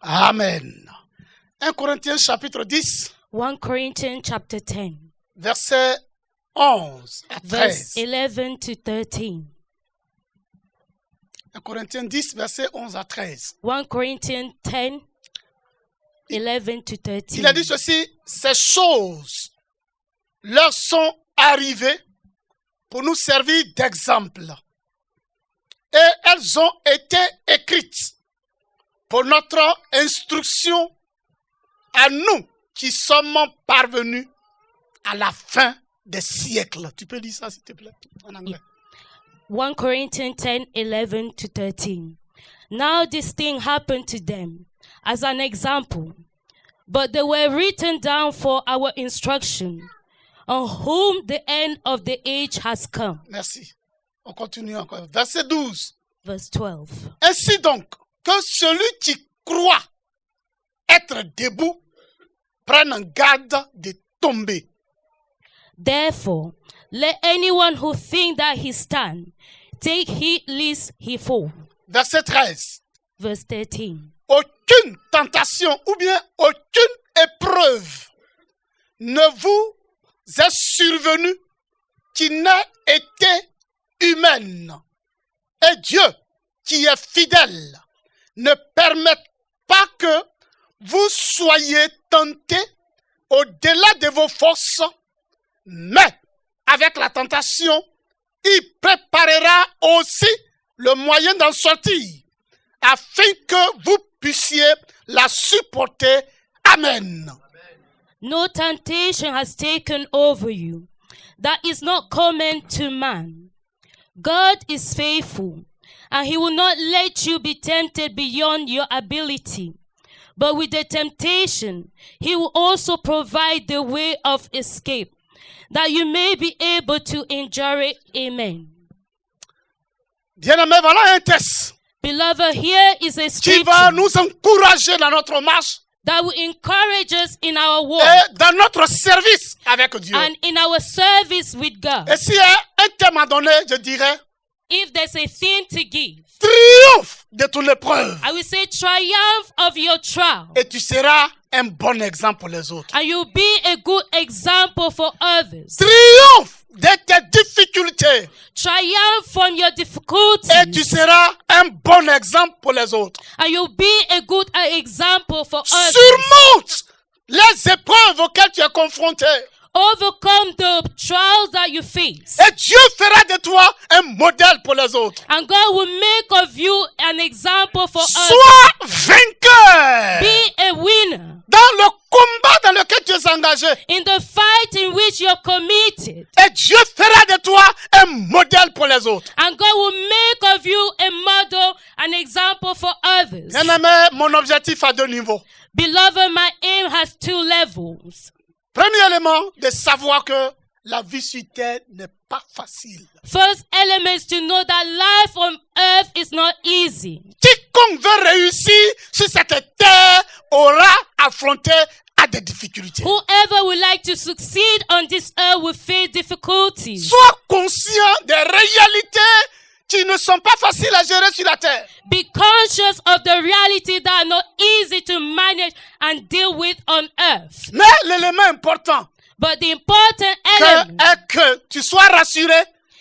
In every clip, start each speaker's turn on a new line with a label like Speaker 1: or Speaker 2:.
Speaker 1: Amen. 1 Corinthiens chapitre 10,
Speaker 2: 1 Corinthians chapter 10,
Speaker 1: verset 11 à 13.
Speaker 2: verse 11 to 13.
Speaker 1: 1 Corinthiens 10, verset 11 à 13.
Speaker 2: 1 Corinthians 10, 11 to 13.
Speaker 1: Il a dit ceci, ces choses leur sont arrivées pour nous servir d'exemple. Et elles ont été écrites pour notre instruction à nous qui sommes parvenus à la fin des siècles. Tu peux lire ça s'il te plaît en anglais.
Speaker 2: 1 Corinthians 10, 11 to 13. Now this thing happened to them as an example, but they were written down for our instruction, on whom the end of the age has come.
Speaker 1: Merci. On continue encore. Verset 12.
Speaker 2: Verse 12.
Speaker 1: Ainsi donc, que celui qui croit être debout prenne garde de tomber.
Speaker 2: Therefore, let anyone who think that he stand take heed lest he fall.
Speaker 1: Verset 13.
Speaker 2: Verse 13.
Speaker 1: Aucune tentation ou bien aucune épreuve ne vous est survenue qui n'ait été humaine. Et Dieu, qui est fidèle, ne permet pas que vous soyez tentés au-delà de vos forces, mais avec la tentation, il préparera aussi le moyen d'en sortir, afin que vous puissiez la supporter. Amen.
Speaker 2: No temptation has taken over you that is not common to man. God is faithful, and he will not let you be tempted beyond your ability. But with the temptation, he will also provide the way of escape, that you may be able to endure it. Amen.
Speaker 1: Bien-aimés, voilà un texte
Speaker 2: Beloved, here is a
Speaker 1: qui va
Speaker 2: scripture
Speaker 1: nous encourager dans notre marche
Speaker 2: that will encourage us in our walk
Speaker 1: et dans notre service avec Dieu.
Speaker 2: and in our service with God.
Speaker 1: Et s'il y a un thème à donner, je dirais
Speaker 2: If there's a thing to give,
Speaker 1: triomphe de toute l'épreuve.
Speaker 2: I will say triumph of your trial.
Speaker 1: Et tu seras un bon exemple pour les autres.
Speaker 2: And you'll be a good example for others.
Speaker 1: Triomphe de tes difficultés.
Speaker 2: Triumph from your difficulties.
Speaker 1: Et tu seras un bon exemple pour les autres.
Speaker 2: And you'll be a good example for others.
Speaker 1: Surmonte les épreuves auxquelles tu es confronté.
Speaker 2: Overcome the trials that you face.
Speaker 1: Et Dieu fera de toi un modèle pour les autres.
Speaker 2: And God will make of you an example for others.
Speaker 1: Sois vainqueur
Speaker 2: Be a winner
Speaker 1: dans le combat dans lequel tu es engagé.
Speaker 2: in the fight in which you're committed.
Speaker 1: Et Dieu fera de toi un modèle pour les autres.
Speaker 2: And God will make of you a model, an example for others.
Speaker 1: Bien-aimé, mon objectif a deux niveaux.
Speaker 2: Beloved, my aim has two levels.
Speaker 1: Premier élément, de savoir que la vie sur terre n'est pas facile.
Speaker 2: First element is to know that life on earth is not easy.
Speaker 1: Quiconque veut réussir sur cette terre aura affronté à des difficultés.
Speaker 2: Whoever would like to succeed on this earth will face difficulties.
Speaker 1: Sois conscient des réalités qui ne sont pas faciles à gérer sur la terre.
Speaker 2: Be conscious of the reality that are not easy to manage and deal with on earth.
Speaker 1: Mais l'élément important
Speaker 2: But the important element
Speaker 1: est que tu sois rassuré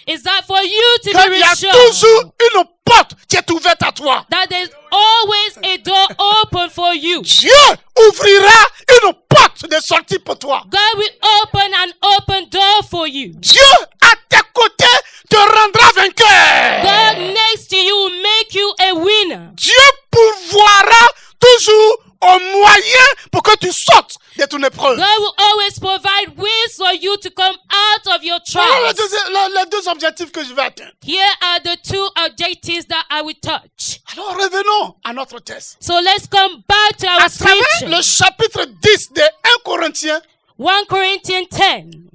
Speaker 2: is that for you to be
Speaker 1: qu'il y a
Speaker 2: reassured
Speaker 1: toujours une porte qui est ouverte à toi.
Speaker 2: that there's always a door open for you.
Speaker 1: Dieu ouvrira une porte de sortie pour toi.
Speaker 2: God will open an open door for you.
Speaker 1: Dieu à tes côtés te rendra vainqueur.
Speaker 2: God next to you will make you a winner.
Speaker 1: Dieu pourvoira toujours au moyen pour que tu sortes de ton épreuve.
Speaker 2: God will always provide ways for you to come out of your
Speaker 1: Voilà
Speaker 2: trials.
Speaker 1: les deux objectifs que je vais atteindre.
Speaker 2: Here are the two objectives that I will touch.
Speaker 1: Alors revenons à notre texte.
Speaker 2: So let's come back to our
Speaker 1: À travers
Speaker 2: scripture.
Speaker 1: le chapitre 10 de 1 Corinthiens,
Speaker 2: 1 Corinthians 10.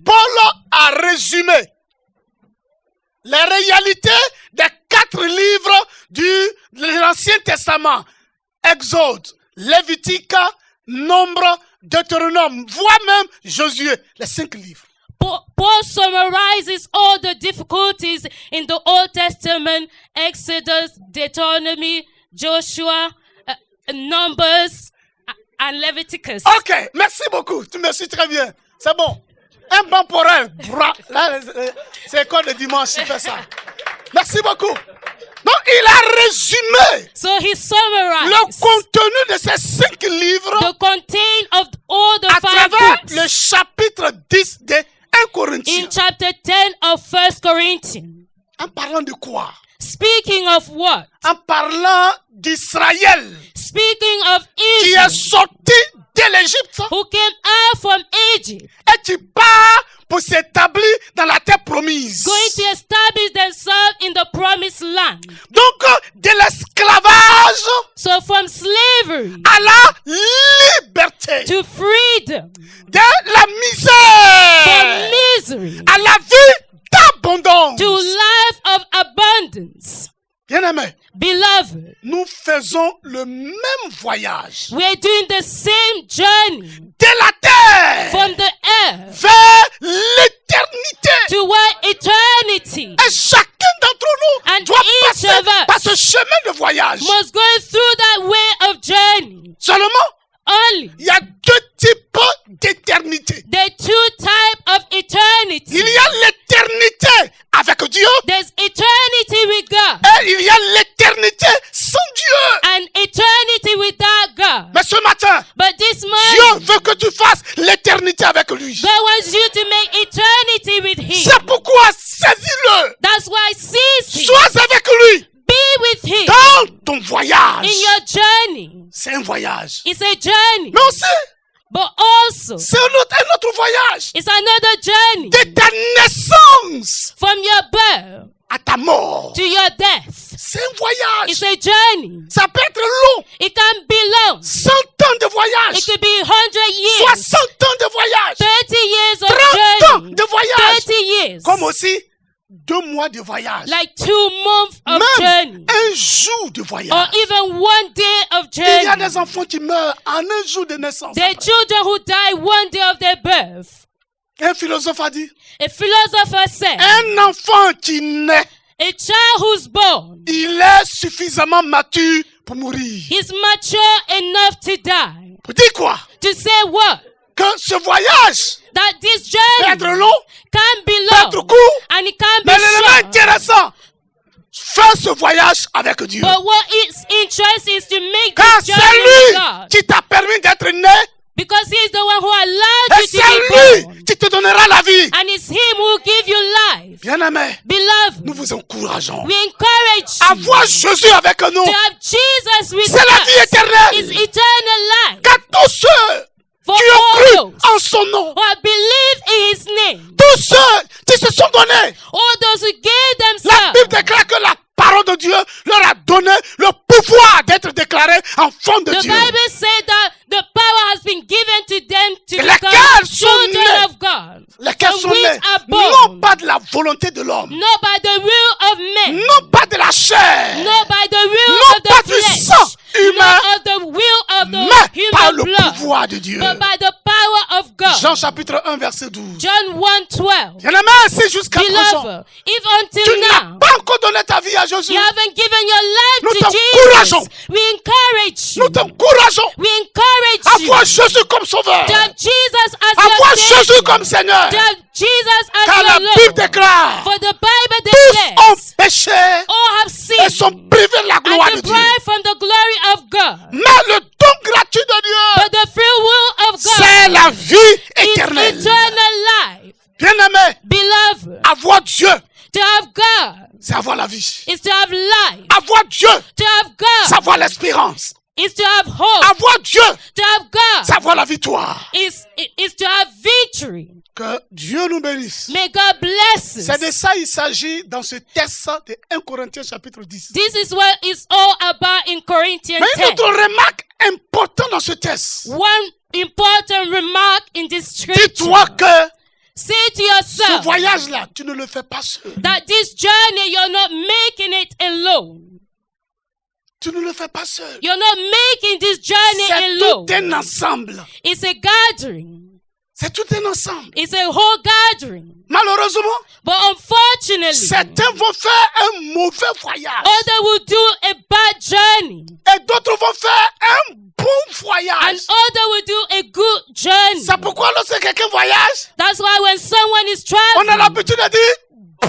Speaker 1: Paul a résumé les réalités des 4 livres de l'Ancien Testament. Exode, Lévitique, Nombre, Deutéronome, voire même Josué, les 5 livres.
Speaker 2: Paul summarizes all the difficulties in the Old Testament, Exodus, Deuteronomy, Joshua, Numbers and Leviticus.
Speaker 1: Ok, merci beaucoup. Tu me suis très bien. C'est bon. Un banc pour elle. Là, c'est l'école de dimanche, il fait ça. Merci beaucoup. Donc, il a résumé
Speaker 2: So he summarized
Speaker 1: le contenu de ces 5 livres
Speaker 2: the content of all the
Speaker 1: à
Speaker 2: 5
Speaker 1: travers
Speaker 2: books
Speaker 1: le chapitre 10 de 1 Corinthiens.
Speaker 2: in chapter 10 of 1 Corinthians.
Speaker 1: En parlant de quoi?
Speaker 2: Speaking of what?
Speaker 1: En parlant d'Israël
Speaker 2: Speaking of
Speaker 1: qui est
Speaker 2: Egypt,
Speaker 1: sorti de l'Égypte
Speaker 2: who came out from Egypt,
Speaker 1: et qui part pour s'établir dans la terre promise.
Speaker 2: going to establish themselves in the promised land.
Speaker 1: Donc, de l'esclavage
Speaker 2: So from slavery
Speaker 1: à la liberté,
Speaker 2: to freedom,
Speaker 1: de la
Speaker 2: from
Speaker 1: misère
Speaker 2: misery
Speaker 1: à la vie d'abondance.
Speaker 2: to life of abundance.
Speaker 1: Bien-aimés,
Speaker 2: Beloved,
Speaker 1: nous faisons le même voyage
Speaker 2: we're doing the same journey
Speaker 1: de la terre
Speaker 2: from the earth
Speaker 1: vers l'éternité.
Speaker 2: toward eternity.
Speaker 1: Et chacun d'entre nous
Speaker 2: And
Speaker 1: doit
Speaker 2: each
Speaker 1: passer
Speaker 2: of us
Speaker 1: par ce chemin de voyage.
Speaker 2: Must go through that way of journey.
Speaker 1: Seulement,
Speaker 2: Only
Speaker 1: il y a 2 types d'éternité.
Speaker 2: there are 2 types of eternity.
Speaker 1: Il y a l'éternité avec Dieu
Speaker 2: There's eternity with God
Speaker 1: et il y a l'éternité sans Dieu.
Speaker 2: and eternity without God.
Speaker 1: Mais ce matin,
Speaker 2: But this
Speaker 1: Dieu
Speaker 2: morning,
Speaker 1: veut que tu fasses l'éternité avec lui.
Speaker 2: God wants you to make eternity with Him.
Speaker 1: C'est pourquoi saisis-le.
Speaker 2: That's why seize Him.
Speaker 1: Sois avec lui
Speaker 2: Be with Him
Speaker 1: dans ton voyage.
Speaker 2: in your journey.
Speaker 1: C'est un voyage.
Speaker 2: It's a journey,
Speaker 1: Mais aussi,
Speaker 2: but also
Speaker 1: c'est un autre voyage.
Speaker 2: it's another journey
Speaker 1: De ta naissance
Speaker 2: from your birth
Speaker 1: à ta mort.
Speaker 2: to your death.
Speaker 1: C'est un voyage.
Speaker 2: It's a journey.
Speaker 1: Ça peut être long.
Speaker 2: It can be long.
Speaker 1: 100 ans de
Speaker 2: It
Speaker 1: voyage.
Speaker 2: could be 100 years,
Speaker 1: 60 ans de voyage.
Speaker 2: 30 years of
Speaker 1: 30 ans
Speaker 2: journey,
Speaker 1: de voyage.
Speaker 2: 30 years,
Speaker 1: Comme aussi 2 mois de voyage.
Speaker 2: like 2 months of
Speaker 1: Même
Speaker 2: journey,
Speaker 1: un jour de
Speaker 2: or
Speaker 1: voyage.
Speaker 2: even 1 day of
Speaker 1: Il y a
Speaker 2: journey.
Speaker 1: des enfants qui meurent en un jour de naissance.
Speaker 2: There are children who die 1 day of their birth.
Speaker 1: Un philosophe a dit,
Speaker 2: A philosopher said,
Speaker 1: un enfant qui naît,
Speaker 2: a child who's born
Speaker 1: il est suffisamment mature pour mourir.
Speaker 2: is mature enough to die.
Speaker 1: Pour dire quoi?
Speaker 2: To say what?
Speaker 1: Que ce voyage
Speaker 2: That this
Speaker 1: peut
Speaker 2: journey
Speaker 1: être long,
Speaker 2: can be
Speaker 1: peut être
Speaker 2: long
Speaker 1: court,
Speaker 2: and it can be
Speaker 1: mais l'élément
Speaker 2: short.
Speaker 1: intéressant, fais ce voyage avec Dieu.
Speaker 2: But what is interesting is to make
Speaker 1: Car
Speaker 2: this
Speaker 1: c'est
Speaker 2: journey with
Speaker 1: lui
Speaker 2: God.
Speaker 1: qui t'a permis d'être né,
Speaker 2: Because He is the one who allowed
Speaker 1: et
Speaker 2: you to
Speaker 1: c'est
Speaker 2: be
Speaker 1: lui
Speaker 2: born.
Speaker 1: qui te donnera la vie.
Speaker 2: And it's Him who will give you life.
Speaker 1: Bien-aimés, nous
Speaker 2: Beloved,
Speaker 1: vous encourageons
Speaker 2: we encourage
Speaker 1: à
Speaker 2: you
Speaker 1: voir Jésus avec nous.
Speaker 2: to have Jesus with
Speaker 1: C'est la vie
Speaker 2: us.
Speaker 1: éternelle.
Speaker 2: It's eternal life.
Speaker 1: Car tous ceux
Speaker 2: For
Speaker 1: qui ont
Speaker 2: all
Speaker 1: cru
Speaker 2: those
Speaker 1: en son nom,
Speaker 2: who have believed in His name,
Speaker 1: tous ceux qui se sont donnés,
Speaker 2: all those who gave
Speaker 1: la
Speaker 2: themselves,
Speaker 1: Bible déclare que la parole de Dieu leur a donné le pouvoir d'être déclarés enfants de
Speaker 2: the
Speaker 1: Dieu.
Speaker 2: Bible said that the power has been given to them to
Speaker 1: Lesquels
Speaker 2: become
Speaker 1: sont
Speaker 2: children
Speaker 1: nés.
Speaker 2: of God.
Speaker 1: Lesquels
Speaker 2: from
Speaker 1: sont
Speaker 2: which
Speaker 1: nés,
Speaker 2: are
Speaker 1: non
Speaker 2: born,
Speaker 1: pas de la volonté de l'homme,
Speaker 2: not by the will of men,
Speaker 1: non pas de la chair,
Speaker 2: not by the will
Speaker 1: non
Speaker 2: of
Speaker 1: pas
Speaker 2: the
Speaker 1: du
Speaker 2: flesh,
Speaker 1: sang humain,
Speaker 2: not of the will of the
Speaker 1: mais par
Speaker 2: human
Speaker 1: le
Speaker 2: blood,
Speaker 1: pouvoir de Dieu.
Speaker 2: but by the power of God.
Speaker 1: Jean chapitre 1 verset 12.
Speaker 2: John 1:12.
Speaker 1: Bien aimé, c'est jusqu'à présent.
Speaker 2: Beloved, if
Speaker 1: Tu
Speaker 2: until
Speaker 1: n'as
Speaker 2: now
Speaker 1: pas encore donné ta vie à Jésus.
Speaker 2: you haven't given your
Speaker 1: Nous
Speaker 2: life to
Speaker 1: t'encourageons.
Speaker 2: Jesus, we encourage you.
Speaker 1: Nous t'encourageons
Speaker 2: We
Speaker 1: à
Speaker 2: encourage you
Speaker 1: voir Jésus comme sauveur,
Speaker 2: to have Jesus as
Speaker 1: à voir
Speaker 2: your
Speaker 1: Jésus
Speaker 2: Savior,
Speaker 1: comme Seigneur.
Speaker 2: to have Jesus as
Speaker 1: Car la
Speaker 2: your
Speaker 1: Bible
Speaker 2: Lord.
Speaker 1: déclare,
Speaker 2: For the Bible
Speaker 1: tous ont
Speaker 2: declares,
Speaker 1: péché
Speaker 2: all have
Speaker 1: et
Speaker 2: sinned
Speaker 1: sont privés de la gloire
Speaker 2: and
Speaker 1: de Dieu.
Speaker 2: deprived from the glory of God.
Speaker 1: Mais le don gratuit de Dieu,
Speaker 2: But the free will of
Speaker 1: c'est
Speaker 2: God
Speaker 1: la vie
Speaker 2: is
Speaker 1: éternelle.
Speaker 2: eternal life.
Speaker 1: Bien-aimé,
Speaker 2: Beloved,
Speaker 1: avoir Dieu,
Speaker 2: to have God
Speaker 1: c'est avoir la vie.
Speaker 2: is to have life.
Speaker 1: Avoir Dieu,
Speaker 2: To have
Speaker 1: c'est
Speaker 2: God
Speaker 1: avoir l'espérance.
Speaker 2: is to have hope.
Speaker 1: Avoir Dieu,
Speaker 2: To have
Speaker 1: c'est
Speaker 2: God
Speaker 1: avoir la victoire.
Speaker 2: is to have victory.
Speaker 1: Que Dieu nous bénisse.
Speaker 2: May God bless us.
Speaker 1: C'est de ça il s'agit dans ce texte de 1 Corinthiens chapitre 10.
Speaker 2: This is what it's all about in Corinthians
Speaker 1: Mais une
Speaker 2: 10.
Speaker 1: autre remarque importante dans ce texte.
Speaker 2: One important remark in this scripture.
Speaker 1: Dis-toi que
Speaker 2: Say to
Speaker 1: ce
Speaker 2: yourself
Speaker 1: voyage-là, tu ne le fais pas seul.
Speaker 2: that this journey, you're not making it alone.
Speaker 1: Tu ne le fais pas seul.
Speaker 2: You're not making this journey
Speaker 1: C'est
Speaker 2: alone.
Speaker 1: tout un ensemble.
Speaker 2: It's a gathering.
Speaker 1: C'est tout un ensemble.
Speaker 2: It's a whole gathering.
Speaker 1: Malheureusement,
Speaker 2: But unfortunately,
Speaker 1: certains vont faire un mauvais voyage.
Speaker 2: others will do a bad journey.
Speaker 1: Et d'autres vont faire un bon
Speaker 2: And
Speaker 1: voyage.
Speaker 2: others will do a good journey.
Speaker 1: C'est pourquoi lorsque quelqu'un voyage,
Speaker 2: That's why when someone is
Speaker 1: on a
Speaker 2: traveling,
Speaker 1: l'habitude de dire bon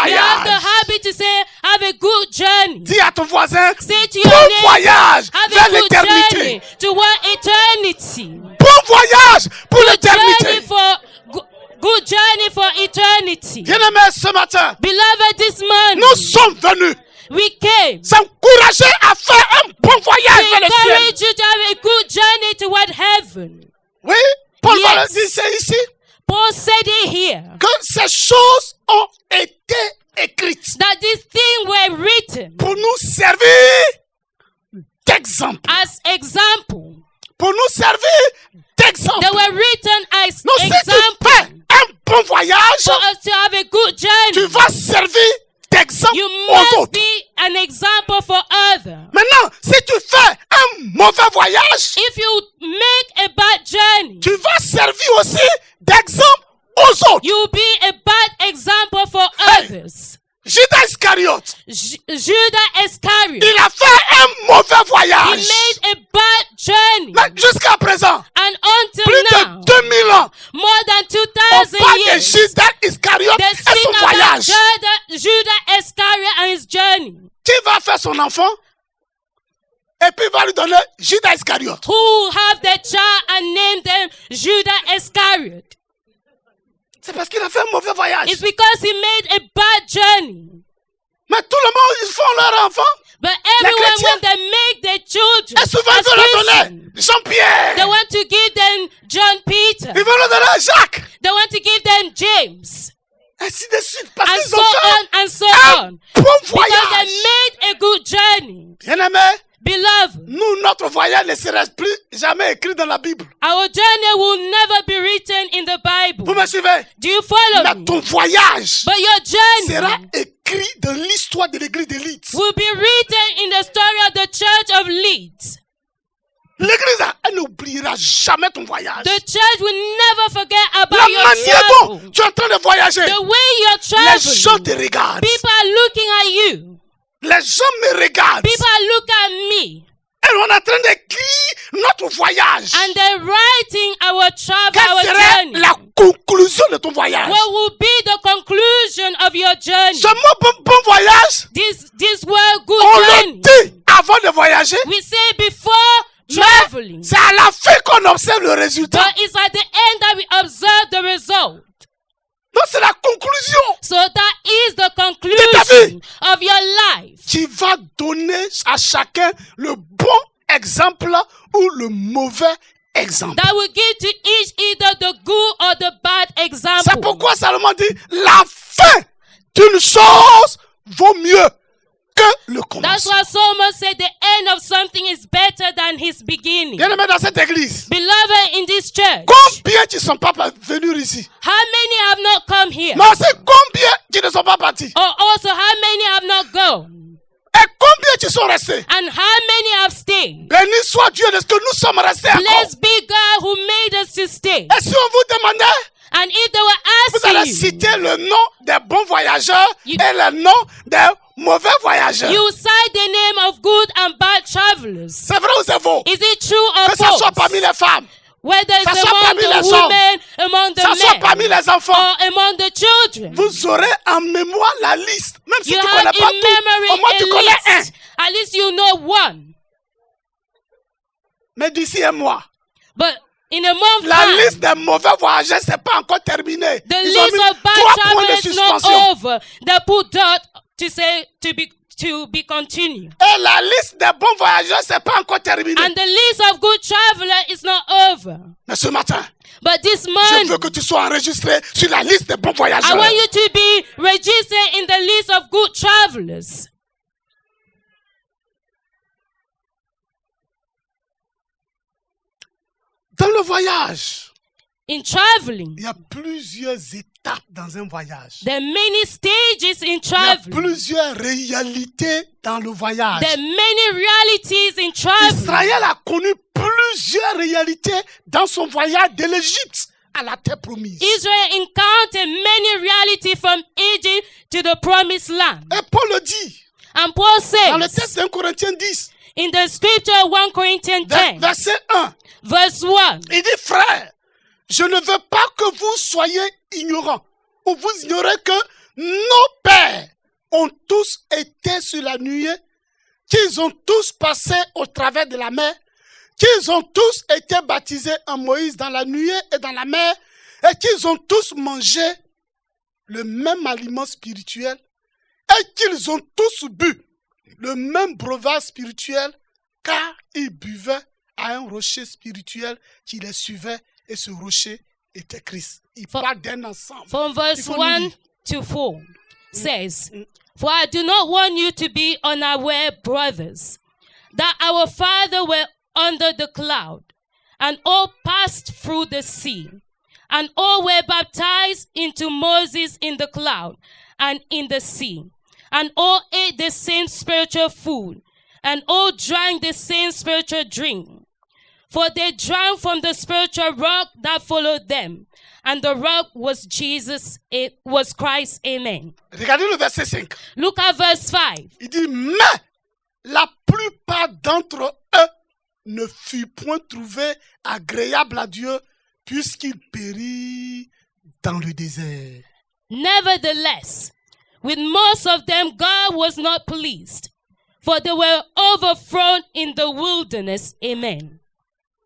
Speaker 2: they have the
Speaker 1: voyage.
Speaker 2: habit to say, have a good journey.
Speaker 1: Dis à ton voisin,
Speaker 2: Say to your
Speaker 1: bon
Speaker 2: neighbor,
Speaker 1: voyage
Speaker 2: have
Speaker 1: vers
Speaker 2: a good
Speaker 1: l'éternité.
Speaker 2: journey toward eternity.
Speaker 1: Bon voyage pour
Speaker 2: Good journey
Speaker 1: l'éternité.
Speaker 2: for good journey for eternity.
Speaker 1: Bien-aimés, ce matin,
Speaker 2: Beloved, this morning
Speaker 1: nous sommes venus
Speaker 2: we came
Speaker 1: s'encourager à faire un bon voyage
Speaker 2: to
Speaker 1: vers le ciel.
Speaker 2: encourage you to have a good journey toward heaven.
Speaker 1: Oui, Paul va le
Speaker 2: Yes.
Speaker 1: dire c'est ici
Speaker 2: Paul said it here
Speaker 1: que ces choses ont été écrites
Speaker 2: that these things were written
Speaker 1: pour nous servir d'exemple.
Speaker 2: as example.
Speaker 1: Pour nous servir d'exemple.
Speaker 2: They were written as
Speaker 1: Donc si tu
Speaker 2: example
Speaker 1: fais un bon voyage,
Speaker 2: for us to have a good
Speaker 1: tu
Speaker 2: journey.
Speaker 1: vas servir d'exemple
Speaker 2: You
Speaker 1: aux
Speaker 2: must
Speaker 1: autres.
Speaker 2: be an example for others.
Speaker 1: Maintenant, si tu fais un mauvais voyage,
Speaker 2: If you make a bad journey,
Speaker 1: tu vas servir aussi d'exemple aux autres.
Speaker 2: you'll be a bad example for
Speaker 1: Hey.
Speaker 2: others.
Speaker 1: Judas Iscariote,
Speaker 2: Judas Iscariot,
Speaker 1: il a fait un mauvais
Speaker 2: he
Speaker 1: voyage.
Speaker 2: made a bad journey.
Speaker 1: Mais jusqu'à présent,
Speaker 2: And until
Speaker 1: plus
Speaker 2: now,
Speaker 1: de 2000 ans,
Speaker 2: more than
Speaker 1: on
Speaker 2: 2,000
Speaker 1: parle de
Speaker 2: years,
Speaker 1: Judas Iscariote
Speaker 2: they
Speaker 1: et son
Speaker 2: speak about
Speaker 1: voyage.
Speaker 2: Judas Iscariot and his journey.
Speaker 1: Qui va faire son enfant et puis va lui donner Judas Iscariote.
Speaker 2: Who have their child and name them Judas Iscariot?
Speaker 1: C'est parce qu'il a fait un mauvais voyage.
Speaker 2: It's because he made a bad journey.
Speaker 1: Mais tout le monde, ils font leur enfant.
Speaker 2: But everyone,
Speaker 1: chrétiens-
Speaker 2: when they make their children,
Speaker 1: Et souvent, ils
Speaker 2: as
Speaker 1: veulent leur
Speaker 2: Christians,
Speaker 1: donner Jean-Pierre.
Speaker 2: they want to give them John Peter.
Speaker 1: Ils veulent leur donner Jacques.
Speaker 2: They want to give them James.
Speaker 1: Ainsi de suite. Parce
Speaker 2: And
Speaker 1: qu'ils
Speaker 2: so
Speaker 1: ont
Speaker 2: on
Speaker 1: fait
Speaker 2: and so
Speaker 1: un
Speaker 2: on.
Speaker 1: bon
Speaker 2: Because
Speaker 1: voyage.
Speaker 2: they made a good journey.
Speaker 1: Bien-aimés,
Speaker 2: Beloved,
Speaker 1: nous, notre voyage ne sera plus jamais écrit dans la Bible.
Speaker 2: our journey will never be written in the
Speaker 1: Vous
Speaker 2: Bible.
Speaker 1: me suivez?
Speaker 2: Do you follow
Speaker 1: Mais
Speaker 2: me?
Speaker 1: ton voyage
Speaker 2: But your
Speaker 1: sera
Speaker 2: journey
Speaker 1: écrit dans l'histoire de l'église de Leeds.
Speaker 2: will be written in the story of the church of Leeds.
Speaker 1: L'église, elle n'oubliera jamais ton voyage.
Speaker 2: The church will never forget
Speaker 1: La
Speaker 2: about your
Speaker 1: manière
Speaker 2: travel.
Speaker 1: dont tu es en train de voyager,
Speaker 2: The way you're
Speaker 1: les gens te
Speaker 2: traveling.
Speaker 1: regardent.
Speaker 2: People are looking at you.
Speaker 1: Les gens me regardent.
Speaker 2: People are looking at me.
Speaker 1: Et on est en train d'écrire notre voyage.
Speaker 2: And they're writing our travel,
Speaker 1: Quelle
Speaker 2: our
Speaker 1: serait
Speaker 2: journey.
Speaker 1: la conclusion de ton voyage?
Speaker 2: What will be the conclusion of your journey?
Speaker 1: Ce mot bon voyage,
Speaker 2: This word good
Speaker 1: on le
Speaker 2: journey.
Speaker 1: dit avant de voyager,
Speaker 2: We say before traveling.
Speaker 1: c'est à la fin qu'on observe le résultat.
Speaker 2: But it's at the end that we observe the result.
Speaker 1: Donc c'est la conclusion.
Speaker 2: So that is the conclusion of your life.
Speaker 1: Qui va donner à chacun le bon exemple ou le mauvais exemple.
Speaker 2: That will give to each either the good or the bad
Speaker 1: C'est
Speaker 2: example.
Speaker 1: pourquoi Salomon dit la fin d'une chose vaut mieux que le
Speaker 2: That's
Speaker 1: commencement.
Speaker 2: why Solomon said the end of something is better than his beginning.
Speaker 1: Bien aimé dans cette église,
Speaker 2: Beloved in this church,
Speaker 1: combien qui ne sont pas venus ici?
Speaker 2: how many have not come here?
Speaker 1: Mais aussi combien qui ne sont pas partis?
Speaker 2: Or also how many have not gone?
Speaker 1: Et combien qui sont restés?
Speaker 2: And how many have stayed?
Speaker 1: Béni soit Dieu de ce que nous sommes restés encore.
Speaker 2: Blessed be God who made us to stay.
Speaker 1: Et si on vous demandait,
Speaker 2: And if they were
Speaker 1: vous allez
Speaker 2: asking you,
Speaker 1: citer le nom des bons voyageurs et le nom des mauvais voyageurs.
Speaker 2: you cite the name of good and bad travelers.
Speaker 1: C'est vrai ou c'est faux?
Speaker 2: Is it true or
Speaker 1: Que ça soit
Speaker 2: false?
Speaker 1: parmi les femmes,
Speaker 2: Whether
Speaker 1: ça
Speaker 2: it's
Speaker 1: soit
Speaker 2: among
Speaker 1: parmi
Speaker 2: the
Speaker 1: les hommes,
Speaker 2: women, among the
Speaker 1: ça soit parmi
Speaker 2: men,
Speaker 1: les enfants,
Speaker 2: or among the children.
Speaker 1: vous aurez en mémoire la liste. Même si
Speaker 2: You
Speaker 1: tu ne
Speaker 2: have
Speaker 1: connais pas
Speaker 2: in
Speaker 1: tout, au moins
Speaker 2: memory
Speaker 1: tu connais
Speaker 2: a
Speaker 1: un.
Speaker 2: list. At least you know one.
Speaker 1: Mais d'ici un mois,
Speaker 2: But in a month
Speaker 1: la
Speaker 2: time,
Speaker 1: liste des mauvais voyageurs, c'est pas encore terminé.
Speaker 2: the
Speaker 1: Ils ont
Speaker 2: list
Speaker 1: mis
Speaker 2: of bad
Speaker 1: 3 points de
Speaker 2: travelers is not
Speaker 1: suspension.
Speaker 2: over. They put dot to say to be continued.
Speaker 1: Et la liste des bons voyageurs, c'est pas encore terminé.
Speaker 2: And the list of good travelers is not over.
Speaker 1: Mais ce matin,
Speaker 2: But this
Speaker 1: je
Speaker 2: morning,
Speaker 1: veux que tu sois enregistré sur la liste des bons
Speaker 2: I
Speaker 1: voyageurs.
Speaker 2: want you to be registered in the list of good travelers.
Speaker 1: Dans le voyage,
Speaker 2: In traveling,
Speaker 1: il y a plusieurs étapes dans un voyage.
Speaker 2: there are many stages in
Speaker 1: Il y a
Speaker 2: traveling.
Speaker 1: plusieurs réalités dans le voyage.
Speaker 2: There are many realities in traveling.
Speaker 1: Israël a connu plusieurs réalités dans son voyage de l'Égypte à la terre promise.
Speaker 2: Israel encountered many realities from Egypt to the promised land.
Speaker 1: Et Paul le dit
Speaker 2: And Paul
Speaker 1: dans le
Speaker 2: says
Speaker 1: texte d'Un Corinthiens 10,
Speaker 2: in the scripture 1 Corinthians 10,
Speaker 1: verset 1,
Speaker 2: verse 1,
Speaker 1: il dit, frère, je ne veux pas que vous soyez ignorants, ou vous ignorez que nos pères ont tous été sur la nuée, qu'ils ont tous passé au travers de la mer, qu'ils ont tous été baptisés en Moïse dans la nuée et dans la mer, et qu'ils ont tous mangé le même aliment spirituel, et qu'ils ont tous bu le même breuvage spirituel, car ils buvaient à un rocher spirituel qui les suivait, et ce rocher était Christ. Il parle d'un ensemble.
Speaker 2: from verse
Speaker 1: Il faut
Speaker 2: 1
Speaker 1: lire.
Speaker 2: to 4 says, For I do not want you to be unaware, brothers, that our father were under the cloud, and all passed through the sea, and all were baptized into Moses in the cloud and in the sea, and all ate the same spiritual food, and all drank the same spiritual drink. For they drank from the spiritual rock that followed them, and the rock was Jesus, it was Christ. Amen.
Speaker 1: Regardez le verset 5.
Speaker 2: Look at verse 5.
Speaker 1: Il dit, mais la plupart d'entre eux ne fut point trouvé agréable à Dieu, puisqu'il périt dans le désert.
Speaker 2: Nevertheless, with most of them God was not pleased, for they were overthrown in the wilderness. Amen.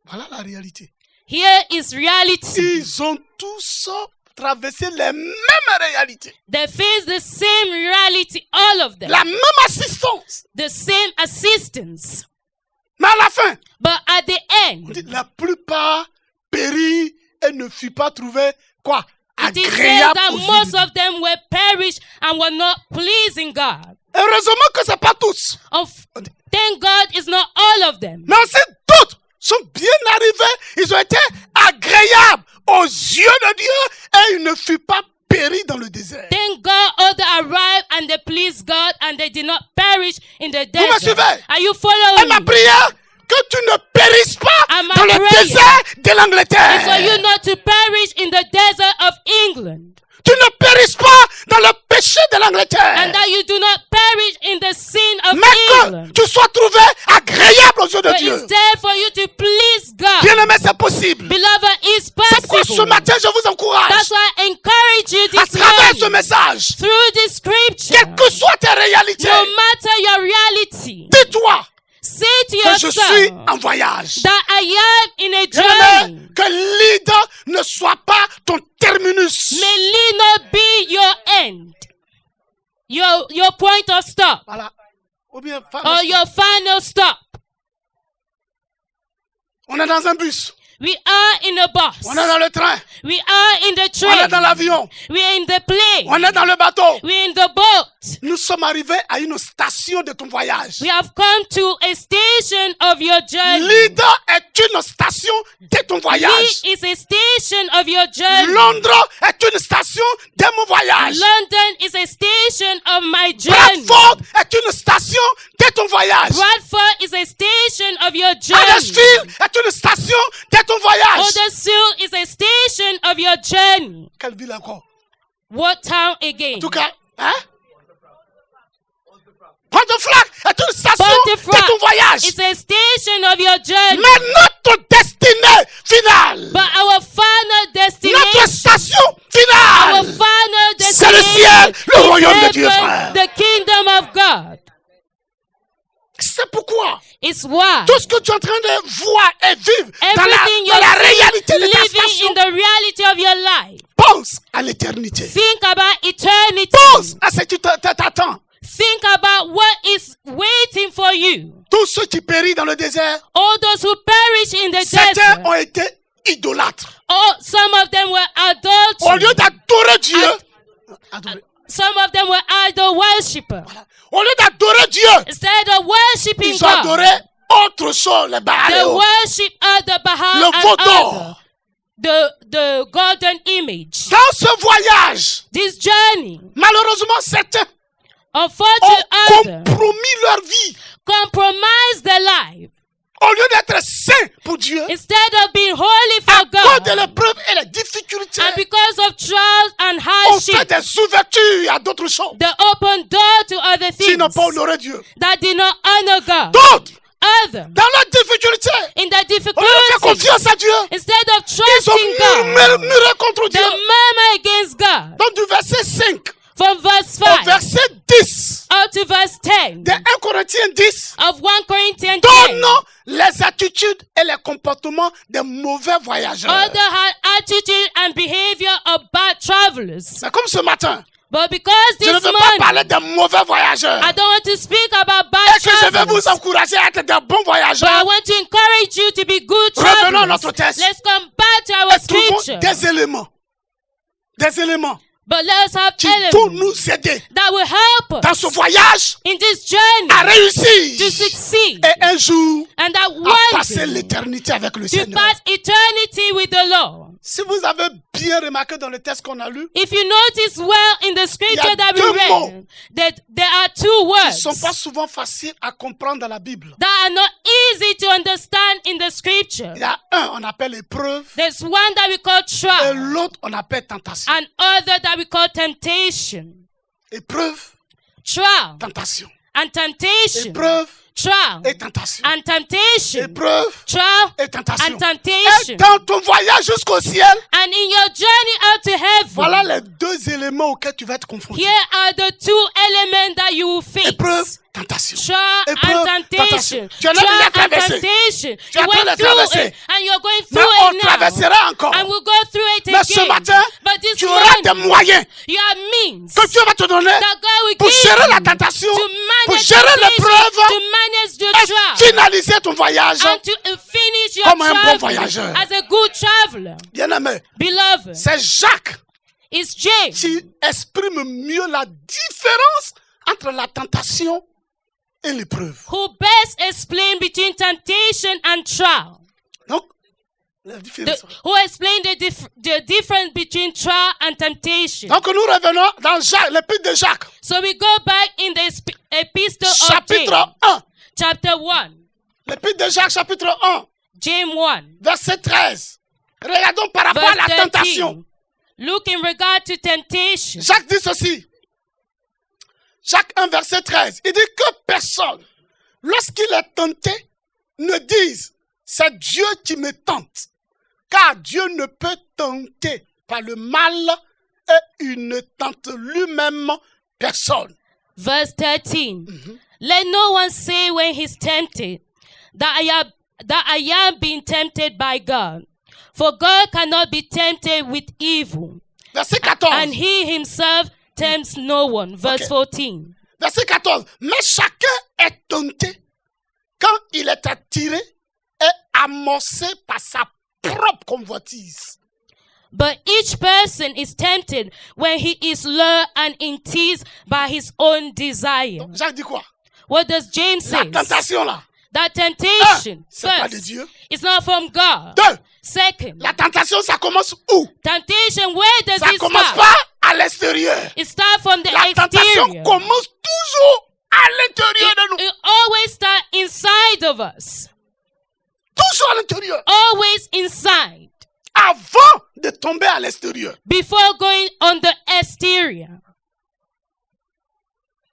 Speaker 1: Voilà la réalité.
Speaker 2: Here is reality.
Speaker 1: Ils ont tous traversé les mêmes réalités.
Speaker 2: They face the same reality, all of them.
Speaker 1: La même assistance.
Speaker 2: The same assistance.
Speaker 1: Mais à la fin,
Speaker 2: But at the
Speaker 1: on
Speaker 2: end,
Speaker 1: dit, la plupart périt et ne fut pas trouvé quoi?
Speaker 2: it is said
Speaker 1: Agréable
Speaker 2: that
Speaker 1: aux yeux
Speaker 2: most
Speaker 1: de Dieu.
Speaker 2: of them were perished and were not pleasing God.
Speaker 1: Heureusement que ce n'est pas tous.
Speaker 2: Thank God it's not all of them.
Speaker 1: Mais aussi d'autres sont bien arrivés. Ils ont été agréables aux yeux de Dieu et ils ne furent pas péris dans le désert.
Speaker 2: Thank God all that arrived and they pleased God and they did not perish in the
Speaker 1: Vous me
Speaker 2: desert.
Speaker 1: suivez?
Speaker 2: Are you
Speaker 1: Et
Speaker 2: following
Speaker 1: ma
Speaker 2: me?
Speaker 1: prière, que tu ne périsses pas
Speaker 2: And my
Speaker 1: dans le
Speaker 2: prayer
Speaker 1: désert de
Speaker 2: It's for
Speaker 1: l'Angleterre.
Speaker 2: you not to perish in the desert of England.
Speaker 1: Tu ne périsses pas dans le péché de
Speaker 2: And
Speaker 1: l'Angleterre.
Speaker 2: that you do not perish in the sin of
Speaker 1: Mais que
Speaker 2: England.
Speaker 1: tu sois trouvé agréable aux yeux de
Speaker 2: But
Speaker 1: Dieu.
Speaker 2: instead for you to please God.
Speaker 1: Bien-aimé, c'est possible.
Speaker 2: Beloved, it's
Speaker 1: C'est pourquoi ce
Speaker 2: possible.
Speaker 1: matin, je vous encourage
Speaker 2: That's why I encourage you
Speaker 1: à
Speaker 2: this
Speaker 1: travers ce
Speaker 2: morning,
Speaker 1: message,
Speaker 2: through this scripture,
Speaker 1: quelles que soient tes réalités,
Speaker 2: no matter your reality,
Speaker 1: dis-toi
Speaker 2: say to
Speaker 1: que je suis
Speaker 2: yourself
Speaker 1: en voyage.
Speaker 2: that I am in a
Speaker 1: Bien-aimé,
Speaker 2: journey.
Speaker 1: que l'idée ne soit pas ton terminus.
Speaker 2: May it not be your end, your point of stop,
Speaker 1: Voilà. Ou bien,
Speaker 2: or your final stop.
Speaker 1: on est dans un bus,
Speaker 2: We are in a bus.
Speaker 1: on est dans le train,
Speaker 2: We are in the
Speaker 1: on est dans
Speaker 2: train.
Speaker 1: l'avion,
Speaker 2: We are in the plane.
Speaker 1: on est dans le bateau.
Speaker 2: We are in the boat.
Speaker 1: Nous sommes arrivés à une station de ton voyage.
Speaker 2: We have come to a station of your journey.
Speaker 1: L'idée est une station de ton voyage.
Speaker 2: Lee is a station of your journey.
Speaker 1: Londres est une station de mon voyage.
Speaker 2: London is a station of my journey.
Speaker 1: Bradford est une station de ton voyage.
Speaker 2: Bradford is a station of your journey.
Speaker 1: Huddersfield est une station de ton voyage.
Speaker 2: Huddersfield is a station of your journey.
Speaker 1: Quelle ville encore?
Speaker 2: What town again?
Speaker 1: En tout cas, hein? Pontefract est une station de
Speaker 2: Pontefract
Speaker 1: ton voyage.
Speaker 2: is a station of your journey.
Speaker 1: Mais notre destinée finale,
Speaker 2: But our final
Speaker 1: notre
Speaker 2: destination,
Speaker 1: station
Speaker 2: our
Speaker 1: finale,
Speaker 2: final
Speaker 1: c'est le
Speaker 2: destination
Speaker 1: ciel, le
Speaker 2: is
Speaker 1: royaume de Dieu,
Speaker 2: heaven,
Speaker 1: frère.
Speaker 2: the kingdom of God.
Speaker 1: C'est pourquoi
Speaker 2: It's why
Speaker 1: tout ce que tu es en train de voir et vivre dans
Speaker 2: everything
Speaker 1: la
Speaker 2: you're
Speaker 1: réalité de ta
Speaker 2: living
Speaker 1: station,
Speaker 2: in the reality of your life.
Speaker 1: pense à l'éternité.
Speaker 2: Think about eternity.
Speaker 1: Pense à ce qui t'attend.
Speaker 2: Think about what is waiting for you.
Speaker 1: Tous ceux qui périssent dans le désert,
Speaker 2: All those who perish in the
Speaker 1: certains
Speaker 2: desert,
Speaker 1: ont été idolâtres.
Speaker 2: some of them were
Speaker 1: Au lieu
Speaker 2: adulterers.
Speaker 1: d'adorer Dieu, adorer.
Speaker 2: Some of them were idol worshippers.
Speaker 1: Au lieu d'adorer Dieu,
Speaker 2: Instead of worshiping
Speaker 1: ils ont
Speaker 2: God,
Speaker 1: adoré autre chose, les Baal.
Speaker 2: they worship other Baal
Speaker 1: Le
Speaker 2: and
Speaker 1: veau
Speaker 2: other,
Speaker 1: d'or.
Speaker 2: the golden image.
Speaker 1: Dans ce voyage,
Speaker 2: This journey,
Speaker 1: malheureusement, certains
Speaker 2: unfortunately,
Speaker 1: ont
Speaker 2: others
Speaker 1: compromis leur vie.
Speaker 2: compromise their life.
Speaker 1: au lieu d'être saint pour Dieu,
Speaker 2: instead of being holy for
Speaker 1: à cause de
Speaker 2: God,
Speaker 1: l'épreuve et les difficultés,
Speaker 2: and because of trials and
Speaker 1: on fait
Speaker 2: hardship,
Speaker 1: des ouvertures à d'autres choses
Speaker 2: they open door to other
Speaker 1: qui n'ont
Speaker 2: things
Speaker 1: pas honoré Dieu.
Speaker 2: that did not honor God.
Speaker 1: D'autres,
Speaker 2: Other,
Speaker 1: dans leurs difficultés,
Speaker 2: in their
Speaker 1: on leur fait
Speaker 2: difficulties,
Speaker 1: confiance à Dieu.
Speaker 2: instead of
Speaker 1: Ils ont
Speaker 2: trusting God,
Speaker 1: murmuré contre
Speaker 2: they
Speaker 1: Dieu.
Speaker 2: murmur against God.
Speaker 1: Donc du verset 5
Speaker 2: From verse
Speaker 1: au
Speaker 2: 5
Speaker 1: verset 10
Speaker 2: up to verse 10
Speaker 1: de 1 Corinthiens 10,
Speaker 2: of 1 Corinthians 10,
Speaker 1: donne les attitudes et les comportements des mauvais voyageurs.
Speaker 2: other had attitude and behavior of bad travelers.
Speaker 1: Mais comme ce matin,
Speaker 2: But because
Speaker 1: je ne
Speaker 2: this
Speaker 1: veux pas
Speaker 2: morning,
Speaker 1: parler des mauvais voyageurs.
Speaker 2: I don't want to speak about
Speaker 1: Et
Speaker 2: bad
Speaker 1: que je vais
Speaker 2: travelers,
Speaker 1: vous encourager à être des bons
Speaker 2: but I
Speaker 1: voyageurs.
Speaker 2: want to encourage you to be good
Speaker 1: Revenons à
Speaker 2: travelers.
Speaker 1: notre texte.
Speaker 2: Let's come back to our
Speaker 1: Et trouvons
Speaker 2: scripture.
Speaker 1: des éléments
Speaker 2: But let's have
Speaker 1: qui vont
Speaker 2: elements
Speaker 1: nous aider
Speaker 2: that will help
Speaker 1: dans
Speaker 2: us
Speaker 1: ce voyage
Speaker 2: in this journey
Speaker 1: à réussir
Speaker 2: to succeed,
Speaker 1: et un jour
Speaker 2: and that
Speaker 1: à
Speaker 2: one
Speaker 1: passer
Speaker 2: day
Speaker 1: l'éternité avec le
Speaker 2: to
Speaker 1: Seigneur.
Speaker 2: pass eternity with the Lord.
Speaker 1: Si vous avez bien remarqué dans le texte qu'on a lu,
Speaker 2: If you notice well in the scripture that we
Speaker 1: deux
Speaker 2: read,
Speaker 1: mots
Speaker 2: that there are two
Speaker 1: ils ne
Speaker 2: words
Speaker 1: sont pas souvent faciles à comprendre dans la Bible.
Speaker 2: that are not easy to understand in the scripture.
Speaker 1: Il y a un, on appelle épreuve,
Speaker 2: There's one that we call
Speaker 1: et
Speaker 2: trial,
Speaker 1: l'autre, on appelle tentation.
Speaker 2: and other that we call temptation.
Speaker 1: Épreuve,
Speaker 2: Trial
Speaker 1: tentation.
Speaker 2: and temptation.
Speaker 1: Épreuve
Speaker 2: Trial
Speaker 1: et tentation.
Speaker 2: and temptation.
Speaker 1: Épreuve
Speaker 2: Trial
Speaker 1: et tentation.
Speaker 2: and
Speaker 1: Et
Speaker 2: temptation.
Speaker 1: dans ton voyage jusqu'au ciel,
Speaker 2: And in your journey out to heaven,
Speaker 1: voilà les deux éléments auxquels tu vas être confronté.
Speaker 2: here are the two elements that you will face.
Speaker 1: Épreuve, tentation.
Speaker 2: Trial
Speaker 1: Épreuve,
Speaker 2: and temptation.
Speaker 1: tentation. Tu en as déjà
Speaker 2: Trial and
Speaker 1: traversé.
Speaker 2: temptation.
Speaker 1: Tu es en
Speaker 2: You
Speaker 1: train
Speaker 2: went
Speaker 1: de
Speaker 2: through
Speaker 1: traverser.
Speaker 2: it and you're going
Speaker 1: Mais
Speaker 2: through
Speaker 1: on
Speaker 2: it now.
Speaker 1: traversera encore.
Speaker 2: And we'll go through it
Speaker 1: Mais ce
Speaker 2: again.
Speaker 1: matin,
Speaker 2: But this
Speaker 1: tu auras des
Speaker 2: morning,
Speaker 1: moyens
Speaker 2: you have means
Speaker 1: que Dieu va te donner
Speaker 2: that God will
Speaker 1: pour
Speaker 2: give
Speaker 1: gérer
Speaker 2: you
Speaker 1: la tentation,
Speaker 2: to
Speaker 1: pour
Speaker 2: manage
Speaker 1: gérer
Speaker 2: temptation,
Speaker 1: l'épreuve
Speaker 2: to manage the
Speaker 1: et
Speaker 2: trial,
Speaker 1: finaliser ton voyage.
Speaker 2: and to finish your
Speaker 1: comme un bon
Speaker 2: travel
Speaker 1: voyageur.
Speaker 2: as a good traveler.
Speaker 1: Bien-aimé,
Speaker 2: Beloved,
Speaker 1: c'est Jacques
Speaker 2: it's James
Speaker 1: qui exprime mieux la différence entre la tentation et l'épreuve.
Speaker 2: who best explained between temptation and trial.
Speaker 1: Donc, la différence.
Speaker 2: Who explained the difference between trial and temptation.
Speaker 1: Donc, nous revenons dans Jacques, l'épître de Jacques,
Speaker 2: So we go back in the epistle of
Speaker 1: chapitre
Speaker 2: James,
Speaker 1: 1.
Speaker 2: chapter 1,
Speaker 1: L'épître de Jacques, chapitre 1,
Speaker 2: James 1,
Speaker 1: verset 13. Regardons par rapport à
Speaker 2: verse
Speaker 1: la tentation.
Speaker 2: 13. Look in regard to temptation.
Speaker 1: Jacques dit ceci. Jacques 1, verset 13. Il dit que personne, lorsqu'il est tenté, ne dise, c'est Dieu qui me tente. Car Dieu ne peut tenter par le mal et il ne tente lui-même personne.
Speaker 2: Verse 13. Let no one say when he's tempted that I am being tempted by God. For God cannot be tempted with evil,
Speaker 1: Verset 14.
Speaker 2: and he himself tempts no one. Verse
Speaker 1: Okay.
Speaker 2: 14.
Speaker 1: Verset 14. Mais chacun est tenté quand il est attiré et amorcé par sa propre convoitise.
Speaker 2: But each person is tempted when he is lured and enticed by his own desire.
Speaker 1: Jacques dit quoi?
Speaker 2: What does James
Speaker 1: La
Speaker 2: say?
Speaker 1: tentation là.
Speaker 2: That temptation,
Speaker 1: C'est pas de
Speaker 2: first,
Speaker 1: Dieu.
Speaker 2: it's not from God.
Speaker 1: 2.
Speaker 2: Second,
Speaker 1: La tentation, ça commence où?
Speaker 2: temptation, where does
Speaker 1: Ça
Speaker 2: it
Speaker 1: commence
Speaker 2: start?
Speaker 1: pas à l'extérieur.
Speaker 2: It starts from the
Speaker 1: La tentation
Speaker 2: exterior.
Speaker 1: commence toujours à l'intérieur de nous.
Speaker 2: It always starts inside of us.
Speaker 1: Toujours à l'intérieur.
Speaker 2: Always inside.
Speaker 1: Avant de tomber à l'extérieur.
Speaker 2: Before going on the exterior.